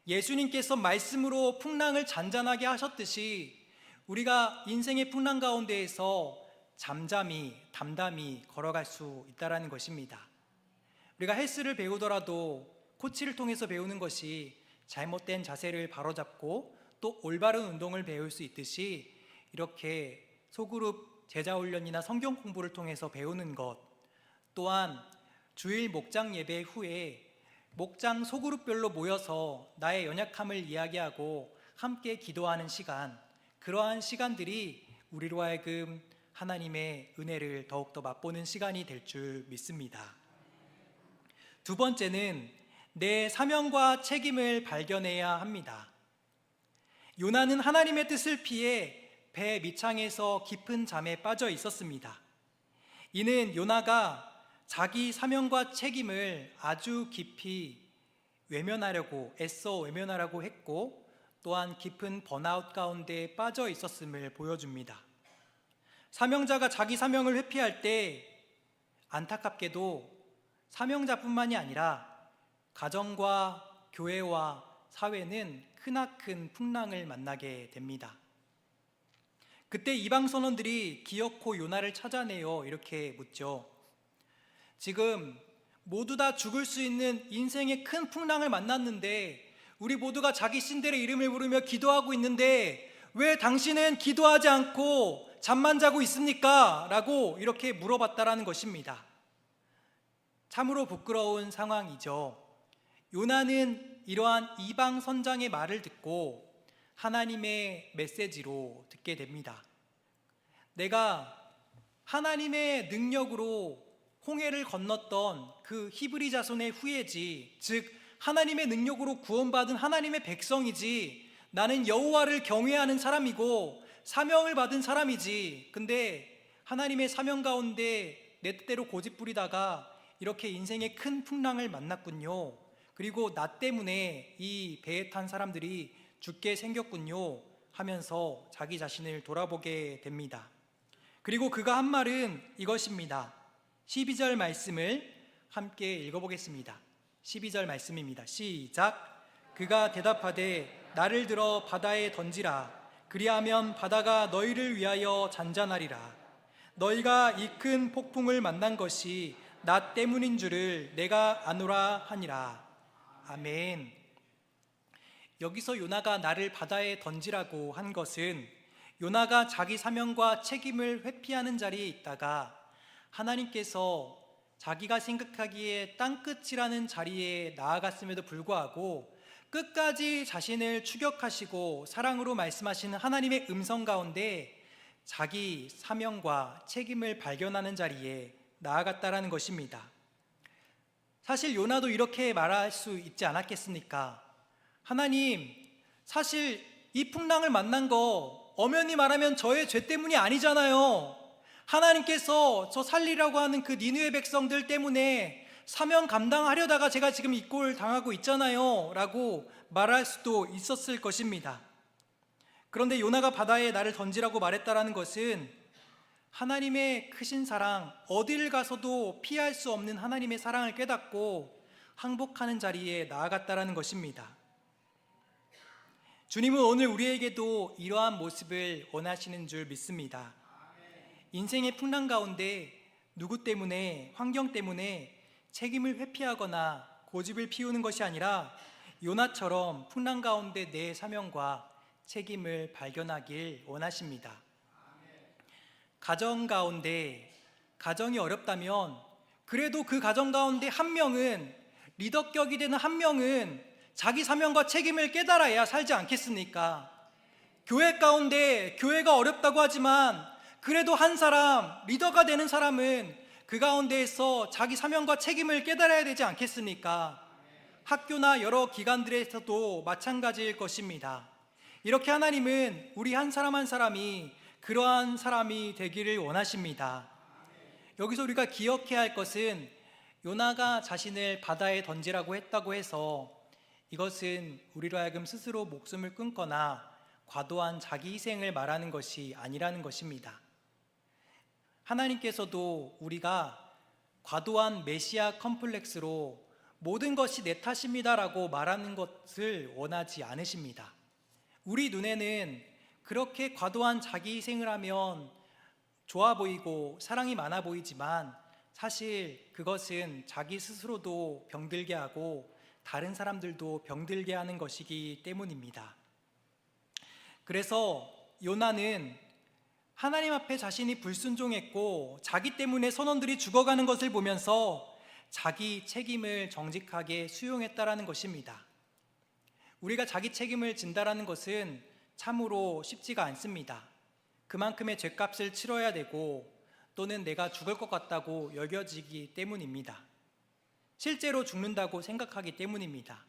예수님께서 말씀으로 풍랑을 잔잔하게 하셨듯이 우리가 인생의 풍랑 가운데에서 잠잠히 담담히 걸어갈 수 있다는 것입니다. 우리가 헬스를 배우더라도 코치를 통해서 배우는 것이 잘못된 자세를 바로잡고 또 올바른 운동을 배울 수 있듯이, 이렇게 소그룹 제자훈련이나 성경 공부를 통해서 배우는 것, 또한 주일 목장 예배 후에 목장 소그룹별로 모여서 나의 연약함을 이야기하고 함께 기도하는 시간, 그러한 시간들이 우리로 하여금 하나님의 은혜를 더욱더 맛보는 시간이 될 줄 믿습니다. 두 번째는 내 사명과 책임을 발견해야 합니다. 요나는 하나님의 뜻을 피해 배 밑창에서 깊은 잠에 빠져 있었습니다. 이는 요나가 자기 사명과 책임을 아주 깊이 애써 외면하려고 했고, 또한 깊은 번아웃 가운데 빠져 있었음을 보여줍니다. 사명자가 자기 사명을 회피할 때 안타깝게도 사명자뿐만이 아니라 가정과 교회와 사회는 크나큰 풍랑을 만나게 됩니다. 그때 이방 선원들이 기어코 요나를 찾아내어 이렇게 묻죠. 지금 모두 다 죽을 수 있는 인생의 큰 풍랑을 만났는데, 우리 모두가 자기 신들의 이름을 부르며 기도하고 있는데 왜 당신은 기도하지 않고 잠만 자고 있습니까? 라고 이렇게 물어봤다라는 것입니다. 참으로 부끄러운 상황이죠. 요나는 이러한 이방 선장의 말을 듣고 하나님의 메시지로 듣게 됩니다. 내가 하나님의 능력으로 홍해를 건넜던 그 히브리 자손의 후예지, 즉 하나님의 능력으로 구원받은 하나님의 백성이지, 나는 여호와를 경외하는 사람이고 사명을 받은 사람이지, 근데 하나님의 사명 가운데 내 뜻대로 고집부리다가 이렇게 인생의 큰 풍랑을 만났군요. 그리고 나 때문에 이 배에 탄 사람들이 죽게 생겼군요 하면서 자기 자신을 돌아보게 됩니다. 그리고 그가 한 말은 이것입니다. 12절 말씀을 함께 읽어보겠습니다. 12절 말씀입니다. 시작. 그가 대답하되 나를 들어 바다에 던지라. 그리하면 바다가 너희를 위하여 잔잔하리라. 너희가 이 큰 폭풍을 만난 것이 나 때문인 줄을 내가 아노라 하니라. 아멘. 여기서 요나가 나를 바다에 던지라고 한 것은 요나가 자기 사명과 책임을 회피하는 자리에 있다가 하나님께서 자기가 생각하기에 땅끝이라는 자리에 나아갔음에도 불구하고 끝까지 자신을 추격하시고 사랑으로 말씀하시는 하나님의 음성 가운데 자기 사명과 책임을 발견하는 자리에 나아갔다라는 것입니다. 사실 요나도 이렇게 말할 수 있지 않았겠습니까? 하나님, 사실 이 풍랑을 만난 거 엄연히 말하면 저의 죄 때문이 아니잖아요. 하나님께서 저 살리라고 하는 그 니느웨 백성들 때문에 사명 감당하려다가 제가 지금 이 꼴 당하고 있잖아요 라고 말할 수도 있었을 것입니다. 그런데 요나가 바다에 나를 던지라고 말했다라는 것은 하나님의 크신 사랑, 어디를 가서도 피할 수 없는 하나님의 사랑을 깨닫고 항복하는 자리에 나아갔다라는 것입니다. 주님은 오늘 우리에게도 이러한 모습을 원하시는 줄 믿습니다. 인생의 풍랑 가운데 누구 때문에, 환경 때문에 책임을 회피하거나 고집을 피우는 것이 아니라 요나처럼 풍랑 가운데 내 사명과 책임을 발견하길 원하십니다. 가정 가운데, 가정이 어렵다면 그래도 그 가정 가운데 한 명은, 리더격이 되는 한 명은 자기 사명과 책임을 깨달아야 살지 않겠습니까? 교회 가운데 교회가 어렵다고 하지만 그래도 한 사람, 리더가 되는 사람은 그 가운데에서 자기 사명과 책임을 깨달아야 되지 않겠습니까? 학교나 여러 기관들에서도 마찬가지일 것입니다. 이렇게 하나님은 우리 한 사람 한 사람이 그러한 사람이 되기를 원하십니다. 여기서 우리가 기억해야 할 것은 요나가 자신을 바다에 던지라고 했다고 해서 이것은 우리로 하여금 스스로 목숨을 끊거나 과도한 자기 희생을 말하는 것이 아니라는 것입니다. 하나님께서도 우리가 과도한 메시아 컴플렉스로 모든 것이 내 탓입니다라고 말하는 것을 원하지 않으십니다. 우리 눈에는 그렇게 과도한 자기 희생을 하면 좋아 보이고 사랑이 많아 보이지만 사실 그것은 자기 스스로도 병들게 하고 다른 사람들도 병들게 하는 것이기 때문입니다. 그래서 요나는 하나님 앞에 자신이 불순종했고 자기 때문에 선원들이 죽어가는 것을 보면서 자기 책임을 정직하게 수용했다라는 것입니다. 우리가 자기 책임을 진다라는 것은 참으로 쉽지가 않습니다. 그만큼의 죗값을 치러야 되고 또는 내가 죽을 것 같다고 여겨지기 때문입니다. 실제로 죽는다고 생각하기 때문입니다.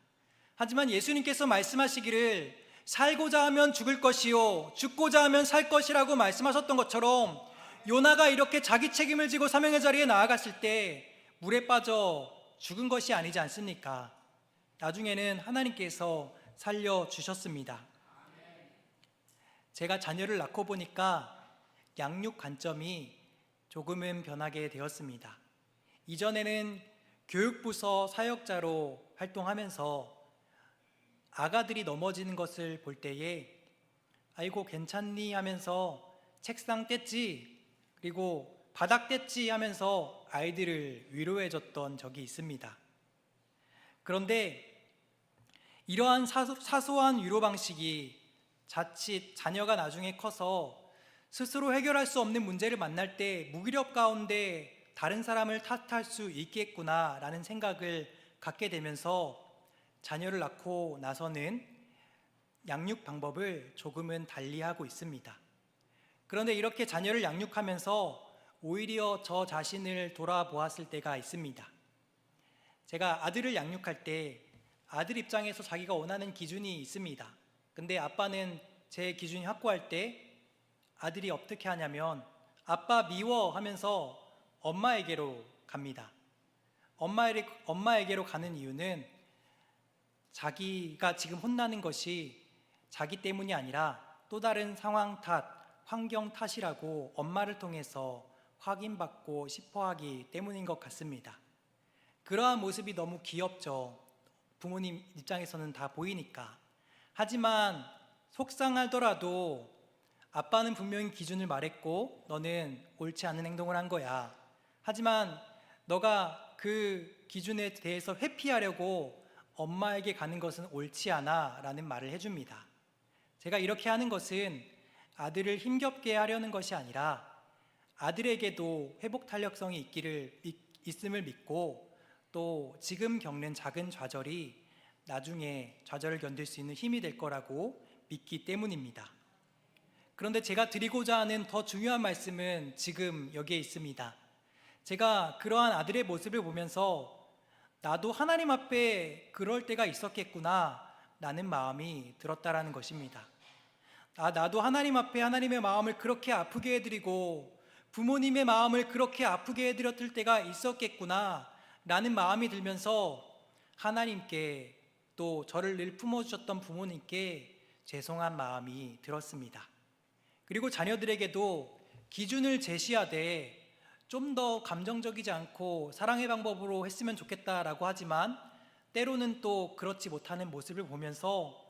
하지만 예수님께서 말씀하시기를 살고자 하면 죽을 것이요 죽고자 하면 살 것이라고 말씀하셨던 것처럼 요나가 이렇게 자기 책임을 지고 사명의 자리에 나아갔을 때 물에 빠져 죽은 것이 아니지 않습니까? 나중에는 하나님께서 살려주셨습니다. 제가 자녀를 낳고 보니까 양육 관점이 조금은 변하게 되었습니다. 이전에는 교육부서 사역자로 활동하면서 아가들이 넘어지는 것을 볼 때에 아이고 괜찮니 하면서 책상 뗐지 그리고 바닥 뗐지 하면서 아이들을 위로해줬던 적이 있습니다. 그런데 이러한 사소한 위로 방식이 자칫 자녀가 나중에 커서 스스로 해결할 수 없는 문제를 만날 때 무기력 가운데 다른 사람을 탓할 수 있겠구나라는 생각을 갖게 되면서 자녀를 낳고 나서는 양육 방법을 조금은 달리하고 있습니다. 그런데 이렇게 자녀를 양육하면서 오히려 저 자신을 돌아보았을 때가 있습니다. 제가 아들을 양육할 때 아들 입장에서 자기가 원하는 기준이 있습니다. 근데 아빠는 제 기준이 확고할 때 아들이 어떻게 하냐면 아빠 미워 하면서 엄마에게로 갑니다. 엄마에게로 가는 이유는 자기가 지금 혼나는 것이 자기 때문이 아니라 또 다른 상황 탓, 환경 탓이라고 엄마를 통해서 확인받고 싶어 하기 때문인 것 같습니다. 그러한 모습이 너무 귀엽죠. 부모님 입장에서는 다 보이니까. 하지만 속상하더라도 아빠는 분명히 기준을 말했고 너는 옳지 않은 행동을 한 거야. 하지만 너가 그 기준에 대해서 회피하려고 엄마에게 가는 것은 옳지 않아 라는 말을 해줍니다. 제가 이렇게 하는 것은 아들을 힘겹게 하려는 것이 아니라 아들에게도 회복 탄력성이 있음을 믿고 또 지금 겪는 작은 좌절이 나중에 좌절을 견딜 수 있는 힘이 될 거라고 믿기 때문입니다. 그런데 제가 드리고자 하는 더 중요한 말씀은 지금 여기에 있습니다. 제가 그러한 아들의 모습을 보면서 나도 하나님 앞에 그럴 때가 있었겠구나 라는 마음이 들었다라는 것입니다. 나도 하나님 앞에 하나님의 마음을 그렇게 아프게 해드리고 부모님의 마음을 그렇게 아프게 해드렸을 때가 있었겠구나 라는 마음이 들면서 하나님께 또 저를 늘 품어주셨던 부모님께 죄송한 마음이 들었습니다. 그리고 자녀들에게도 기준을 제시하되 좀 더 감정적이지 않고 사랑의 방법으로 했으면 좋겠다라고 하지만 때로는 또 그렇지 못하는 모습을 보면서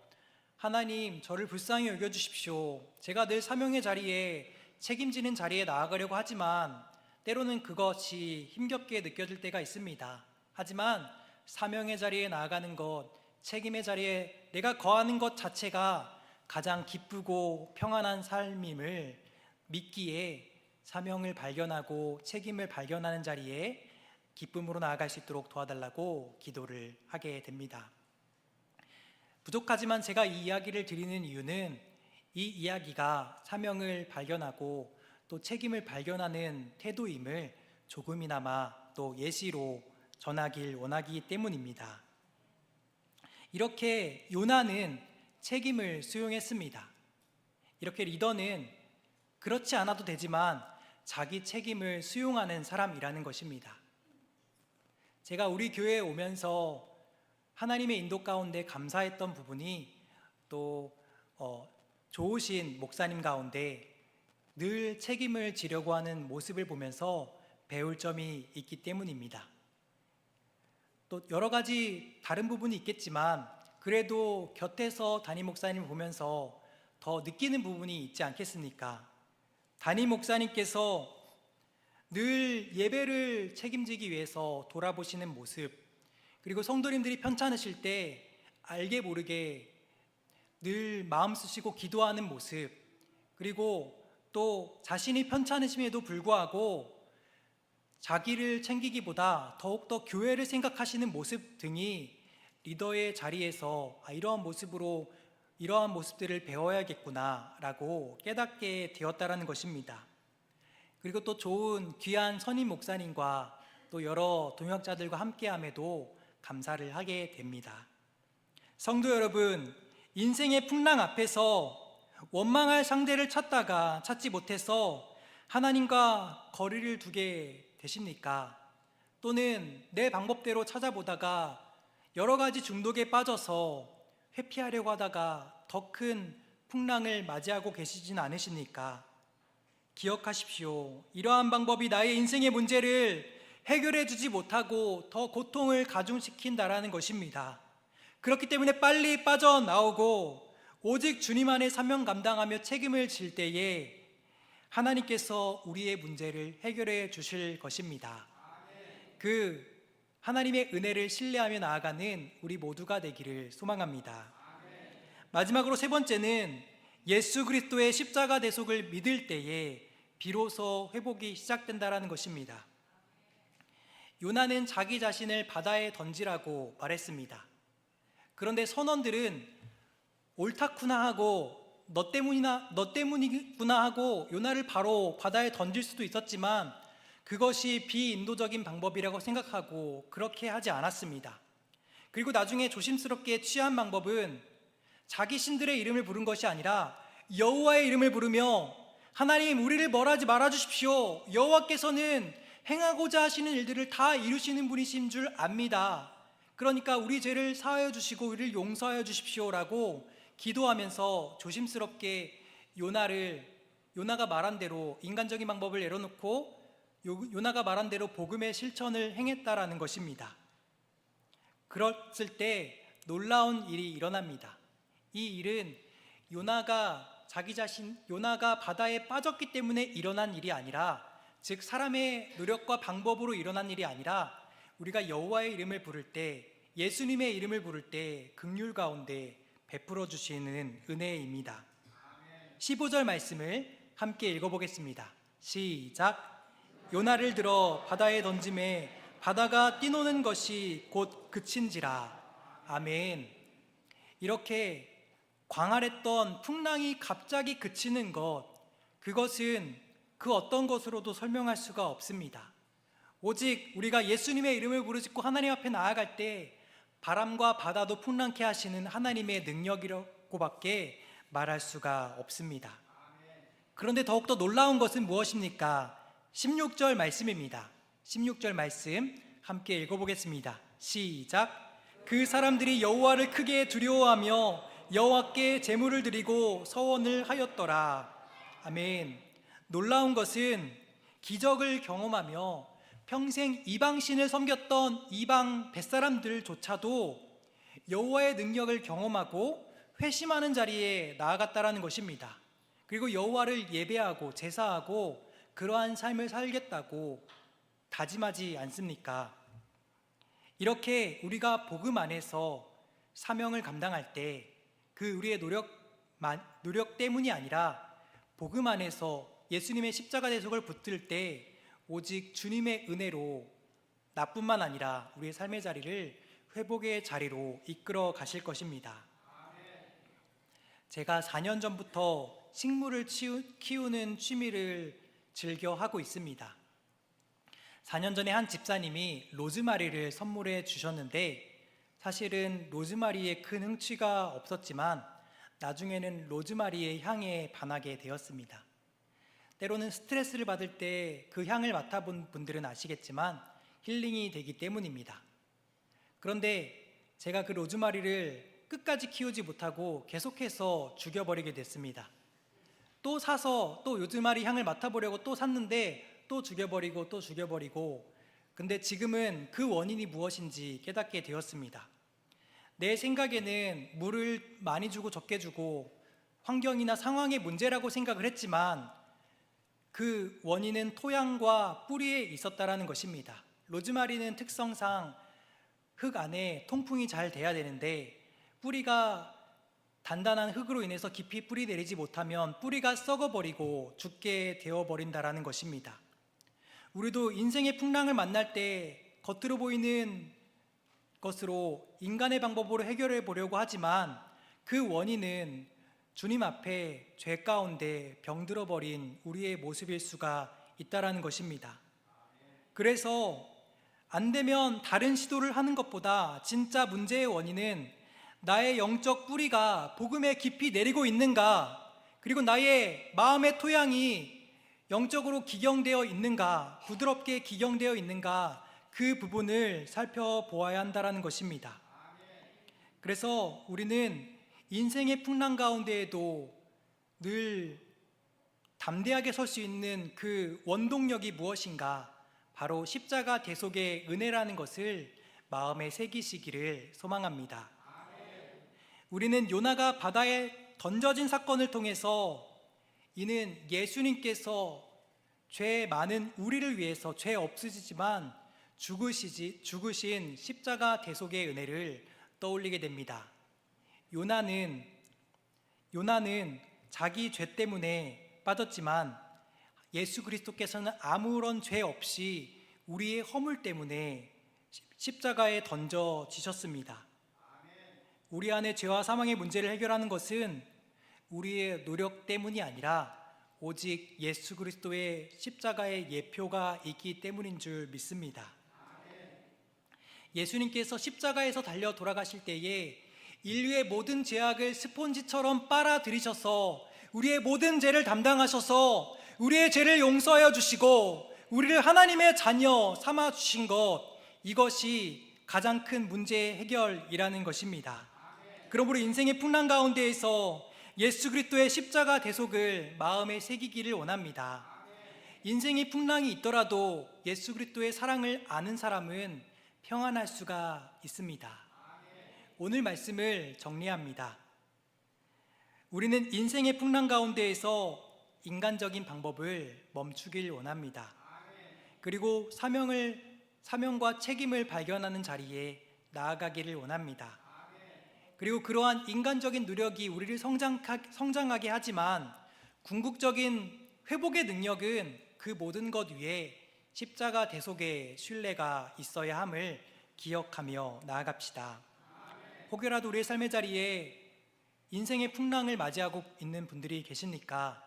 하나님, 저를 불쌍히 여겨주십시오. 제가 늘 사명의 자리에, 책임지는 자리에 나아가려고 하지만 때로는 그것이 힘겹게 느껴질 때가 있습니다. 하지만 사명의 자리에 나아가는 것, 책임의 자리에 내가 거하는 것 자체가 가장 기쁘고 평안한 삶임을 믿기에 사명을 발견하고 책임을 발견하는 자리에 기쁨으로 나아갈 수 있도록 도와달라고 기도를 하게 됩니다. 부족하지만 제가 이 이야기를 드리는 이유는 이 이야기가 사명을 발견하고 또 책임을 발견하는 태도임을 조금이나마 또 예시로 전하길 원하기 때문입니다. 이렇게 요나는 책임을 수용했습니다. 이렇게 리더는 그렇지 않아도 되지만 자기 책임을 수용하는 사람이라는 것입니다. 제가 우리 교회에 오면서 하나님의 인도 가운데 감사했던 부분이 또 좋으신 목사님 가운데 늘 책임을 지려고 하는 모습을 보면서 배울 점이 있기 때문입니다. 또 여러 가지 다른 부분이 있겠지만 그래도 곁에서 담임 목사님 보면서 더 느끼는 부분이 있지 않겠습니까? 담임 목사님께서 늘 예배를 책임지기 위해서 돌아보시는 모습, 그리고 성도님들이 편찮으실 때 알게 모르게 늘 마음 쓰시고 기도하는 모습, 그리고 또 자신이 편찮으심에도 불구하고 자기를 챙기기보다 더욱더 교회를 생각하시는 모습 등이 리더의 자리에서 이러한 모습들을 배워야겠구나라고 깨닫게 되었다라는 것입니다. 그리고 또 좋은 귀한 선임 목사님과 또 여러 동역자들과 함께함에도 감사를 하게 됩니다. 성도 여러분, 인생의 풍랑 앞에서 원망할 상대를 찾다가 찾지 못해서 하나님과 거리를 두게 되십니까? 또는 내 방법대로 찾아보다가 여러 가지 중독에 빠져서 회피하려고 하다가 더 큰 풍랑을 맞이하고 계시진 않으십니까? 기억하십시오. 이러한 방법이 나의 인생의 문제를 해결해 주지 못하고 더 고통을 가중시킨다라는 것입니다. 그렇기 때문에 빨리 빠져나오고 오직 주님 안에 사명 감당하며 책임을 질 때에 하나님께서 우리의 문제를 해결해 주실 것입니다. 그 하나님의 은혜를 신뢰하며 나아가는 우리 모두가 되기를 소망합니다. 마지막으로 세 번째는 예수 그리스도의 십자가 대속을 믿을 때에 비로소 회복이 시작된다라는 것입니다. 요나는 자기 자신을 바다에 던지라고 말했습니다. 그런데 선원들은 옳다구나 하고 너 때문이구나 하고 요나를 바로 바다에 던질 수도 있었지만 그것이 비인도적인 방법이라고 생각하고 그렇게 하지 않았습니다. 그리고 나중에 조심스럽게 취한 방법은 자기 신들의 이름을 부른 것이 아니라 여호와의 이름을 부르며 하나님, 우리를 멀하지 말아 주십시오. 여호와께서는 행하고자 하시는 일들을 다 이루시는 분이신 줄 압니다. 그러니까 우리 죄를 사하여 주시고 우리를 용서하여 주십시오라고 기도하면서 조심스럽게 요나가 말한 대로 인간적인 방법을 내려놓고 요나가 말한 대로 복음의 실천을 행했다라는 것입니다. 그랬을 때 놀라운 일이 일어납니다. 이 일은 요나가 바다에 빠졌기 때문에 일어난 일이 아니라, 즉 사람의 노력과 방법으로 일어난 일이 아니라 우리가 여호와의 이름을 부를 때, 예수님의 이름을 부를 때 긍휼 가운데 베풀어 주시는 은혜입니다. 15절 말씀을 함께 읽어보겠습니다. 시작. 요나를 들어 바다에 던짐에 바다가 뛰노는 것이 곧 그친지라. 아멘. 이렇게 광활했던 풍랑이 갑자기 그치는 것, 그것은 그 어떤 것으로도 설명할 수가 없습니다. 오직 우리가 예수님의 이름을 부르짖고 하나님 앞에 나아갈 때 바람과 바다도 풍랑케 하시는 하나님의 능력이라고밖에 말할 수가 없습니다. 그런데 더욱더 놀라운 것은 무엇입니까? 16절 말씀입니다. 16절 말씀 함께 읽어보겠습니다. 시작. 그 사람들이 여호와를 크게 두려워하며 여호와께 제물을 드리고 서원을 하였더라. 아멘. 놀라운 것은 기적을 경험하며 평생 이방신을 섬겼던 이방 뱃사람들조차도 여호와의 능력을 경험하고 회심하는 자리에 나아갔다라는 것입니다. 그리고 여호와를 예배하고 제사하고 그러한 삶을 살겠다고 다짐하지 않습니까? 이렇게 우리가 복음 안에서 사명을 감당할 때 그 우리의 노력 때문이 아니라 복음 안에서 예수님의 십자가 대속을 붙들 때 오직 주님의 은혜로 나뿐만 아니라 우리의 삶의 자리를 회복의 자리로 이끌어 가실 것입니다. 제가 4년 전부터 식물을 키우는 취미를 즐겨 하고 있습니다. 4년 전에 한 집사님이 로즈마리를 선물해 주셨는데 사실은 로즈마리에 큰 흥취가 없었지만 나중에는 로즈마리의 향에 반하게 되었습니다. 때로는 스트레스를 받을 때 그 향을 맡아본 분들은 아시겠지만 힐링이 되기 때문입니다. 그런데 제가 그 로즈마리를 끝까지 키우지 못하고 계속해서 죽여버리게 됐습니다. 또 사서 또 로즈마리 향을 맡아보려고 또 샀는데 또 죽여버리고 근데 지금은 그 원인이 무엇인지 깨닫게 되었습니다. 내 생각에는 물을 많이 주고 적게 주고 환경이나 상황의 문제라고 생각을 했지만 그 원인은 토양과 뿌리에 있었다라는 것입니다. 로즈마리는 특성상 흙 안에 통풍이 잘 돼야 되는데 뿌리가 단단한 흙으로 인해서 깊이 뿌리 내리지 못하면 뿌리가 썩어버리고 죽게 되어버린다라는 것입니다. 우리도 인생의 풍랑을 만날 때 겉으로 보이는 것으로 인간의 방법으로 해결해 보려고 하지만 그 원인은 주님 앞에 죄 가운데 병들어 버린 우리의 모습일 수가 있다라는 것입니다. 그래서 안 되면 다른 시도를 하는 것보다 진짜 문제의 원인은 나의 영적 뿌리가 복음에 깊이 내리고 있는가, 그리고 나의 마음의 토양이 영적으로 기경되어 있는가, 부드럽게 기경되어 있는가, 그 부분을 살펴보아야 한다는 것입니다. 그래서 우리는 인생의 풍랑 가운데에도 늘 담대하게 설 수 있는 그 원동력이 무엇인가, 바로 십자가 대속의 은혜라는 것을 마음에 새기시기를 소망합니다. 우리는 요나가 바다에 던져진 사건을 통해서 이는 예수님께서 죄 많은 우리를 위해서 죄 없으시지만 죽으신 십자가 대속의 은혜를 떠올리게 됩니다. 요나는 자기 죄 때문에 빠졌지만 예수 그리스도께서는 아무런 죄 없이 우리의 허물 때문에 십자가에 던져지셨습니다. 우리 안에 죄와 사망의 문제를 해결하는 것은 우리의 노력 때문이 아니라 오직 예수 그리스도의 십자가의 예표가 있기 때문인 줄 믿습니다. 예수님께서 십자가에서 달려 돌아가실 때에 인류의 모든 죄악을 스폰지처럼 빨아들이셔서 우리의 모든 죄를 담당하셔서 우리의 죄를 용서하여 주시고 우리를 하나님의 자녀 삼아 주신 것, 이것이 가장 큰 문제 해결이라는 것입니다. 그러므로 인생의 풍랑 가운데에서 예수 그리스도의 십자가 대속을 마음에 새기기를 원합니다. 인생의 풍랑이 있더라도 예수 그리스도의 사랑을 아는 사람은 평안할 수가 있습니다. 오늘 말씀을 정리합니다. 우리는 인생의 풍랑 가운데에서 인간적인 방법을 멈추길 원합니다. 그리고 사명과 책임을 발견하는 자리에 나아가기를 원합니다. 그리고 그러한 인간적인 노력이 우리를 성장하게 하지만 궁극적인 회복의 능력은 그 모든 것 위에 십자가 대속의 신뢰가 있어야 함을 기억하며 나아갑시다. 혹여라도 우리의 삶의 자리에 인생의 풍랑을 맞이하고 있는 분들이 계십니까?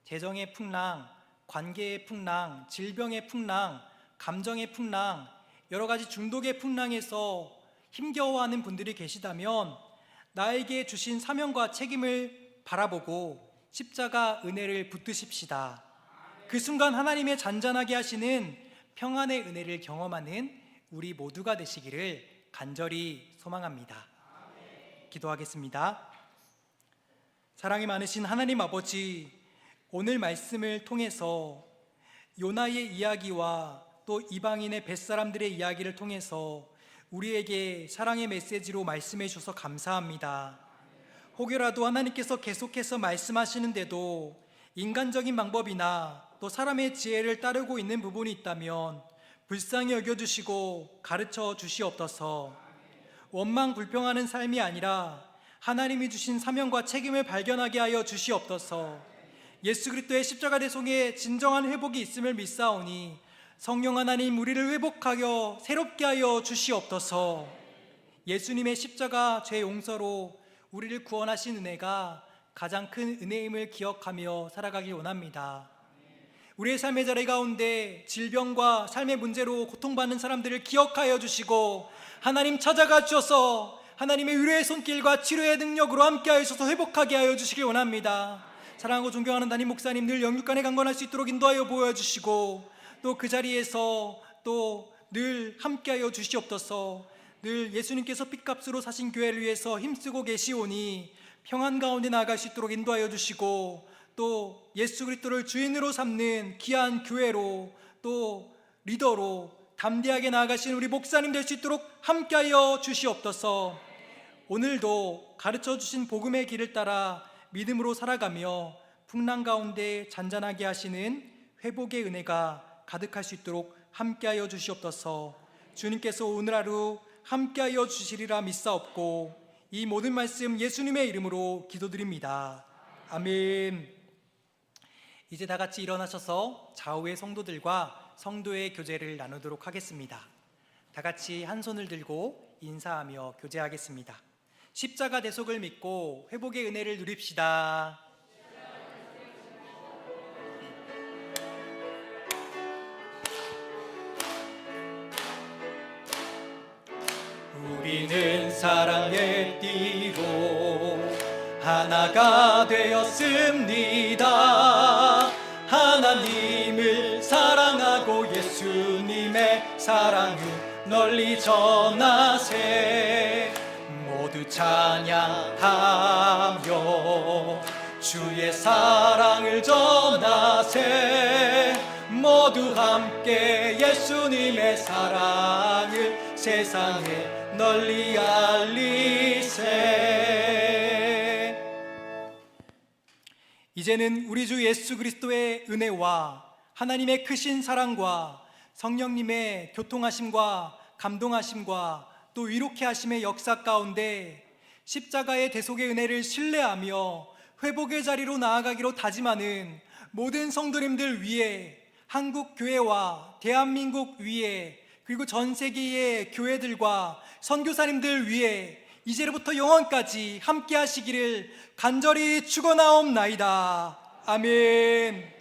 재정의 풍랑, 관계의 풍랑, 질병의 풍랑, 감정의 풍랑, 여러 가지 중독의 풍랑에서 힘겨워하는 분들이 계시다면 나에게 주신 사명과 책임을 바라보고 십자가 은혜를 붙드십시다. 그 순간 하나님의 잔잔하게 하시는 평안의 은혜를 경험하는 우리 모두가 되시기를 간절히 소망합니다. 기도하겠습니다. 사랑이 많으신 하나님 아버지, 오늘 말씀을 통해서 요나의 이야기와 또 이방인의 뱃사람들의 이야기를 통해서 우리에게 사랑의 메시지로 말씀해 주셔서 감사합니다. 혹여라도 하나님께서 계속해서 말씀하시는데도 인간적인 방법이나 또 사람의 지혜를 따르고 있는 부분이 있다면 불쌍히 여겨주시고 가르쳐 주시옵소서. 원망 불평하는 삶이 아니라 하나님이 주신 사명과 책임을 발견하게 하여 주시옵소서. 예수 그리스도의 십자가 대속에 진정한 회복이 있음을 믿사오니 성령 하나님 우리를 회복하여 새롭게 하여 주시옵소서. 예수님의 십자가 죄 용서로 우리를 구원하신 은혜가 가장 큰 은혜임을 기억하며 살아가길 원합니다. 우리의 삶의 자리 가운데 질병과 삶의 문제로 고통받는 사람들을 기억하여 주시고 하나님 찾아가 주셔서 하나님의 위로의 손길과 치료의 능력으로 함께하여 주셔서 회복하게 하여 주시길 원합니다. 사랑하고 존경하는 담임 목사님, 늘 영육간에 강건할 수 있도록 인도하여 보여주시고 또 그 자리에서 또 늘 함께하여 주시옵소서. 늘 예수님께서 핏값으로 사신 교회를 위해서 힘쓰고 계시오니 평안 가운데 나아갈 수 있도록 인도하여 주시고 또 예수 그리스도를 주인으로 삼는 귀한 교회로 또 리더로 담대하게 나아가신 우리 목사님 될 수 있도록 함께하여 주시옵소서. 오늘도 가르쳐 주신 복음의 길을 따라 믿음으로 살아가며 풍랑 가운데 잔잔하게 하시는 회복의 은혜가 가득할 수 있도록 함께하여 주시옵소서. 주님께서 오늘 하루 함께하여 주시리라 믿사옵고 이 모든 말씀 예수님의 이름으로 기도드립니다. 아멘. 이제 다 같이 일어나셔서 좌우의 성도들과 성도의 교제를 나누도록 하겠습니다. 다 같이 한 손을 들고 인사하며 교제하겠습니다. 십자가 대속을 믿고 회복의 은혜를 누립시다. 우리는 사랑의 띠로 하나가 되었습니다. 하나님을 사랑하고 예수님의 사랑을 널리 전하세. 모두 찬양하며 주의 사랑을 전하세. 모두 함께 예수님의 사랑을 세상에 널리 알리세. 이제는 우리 주 예수 그리스도의 은혜와 하나님의 크신 사랑과 성령님의 교통하심과 감동하심과 또 위로케 하심의 역사 가운데 십자가의 대속의 은혜를 신뢰하며 회복의 자리로 나아가기로 다짐하는 모든 성도님들 위해 한국 교회와 대한민국 위에 그리고 전 세계의 교회들과 선교사님들 위해 이제로부터 영원까지 함께 하시기를 간절히 축원하옵나이다. 아멘.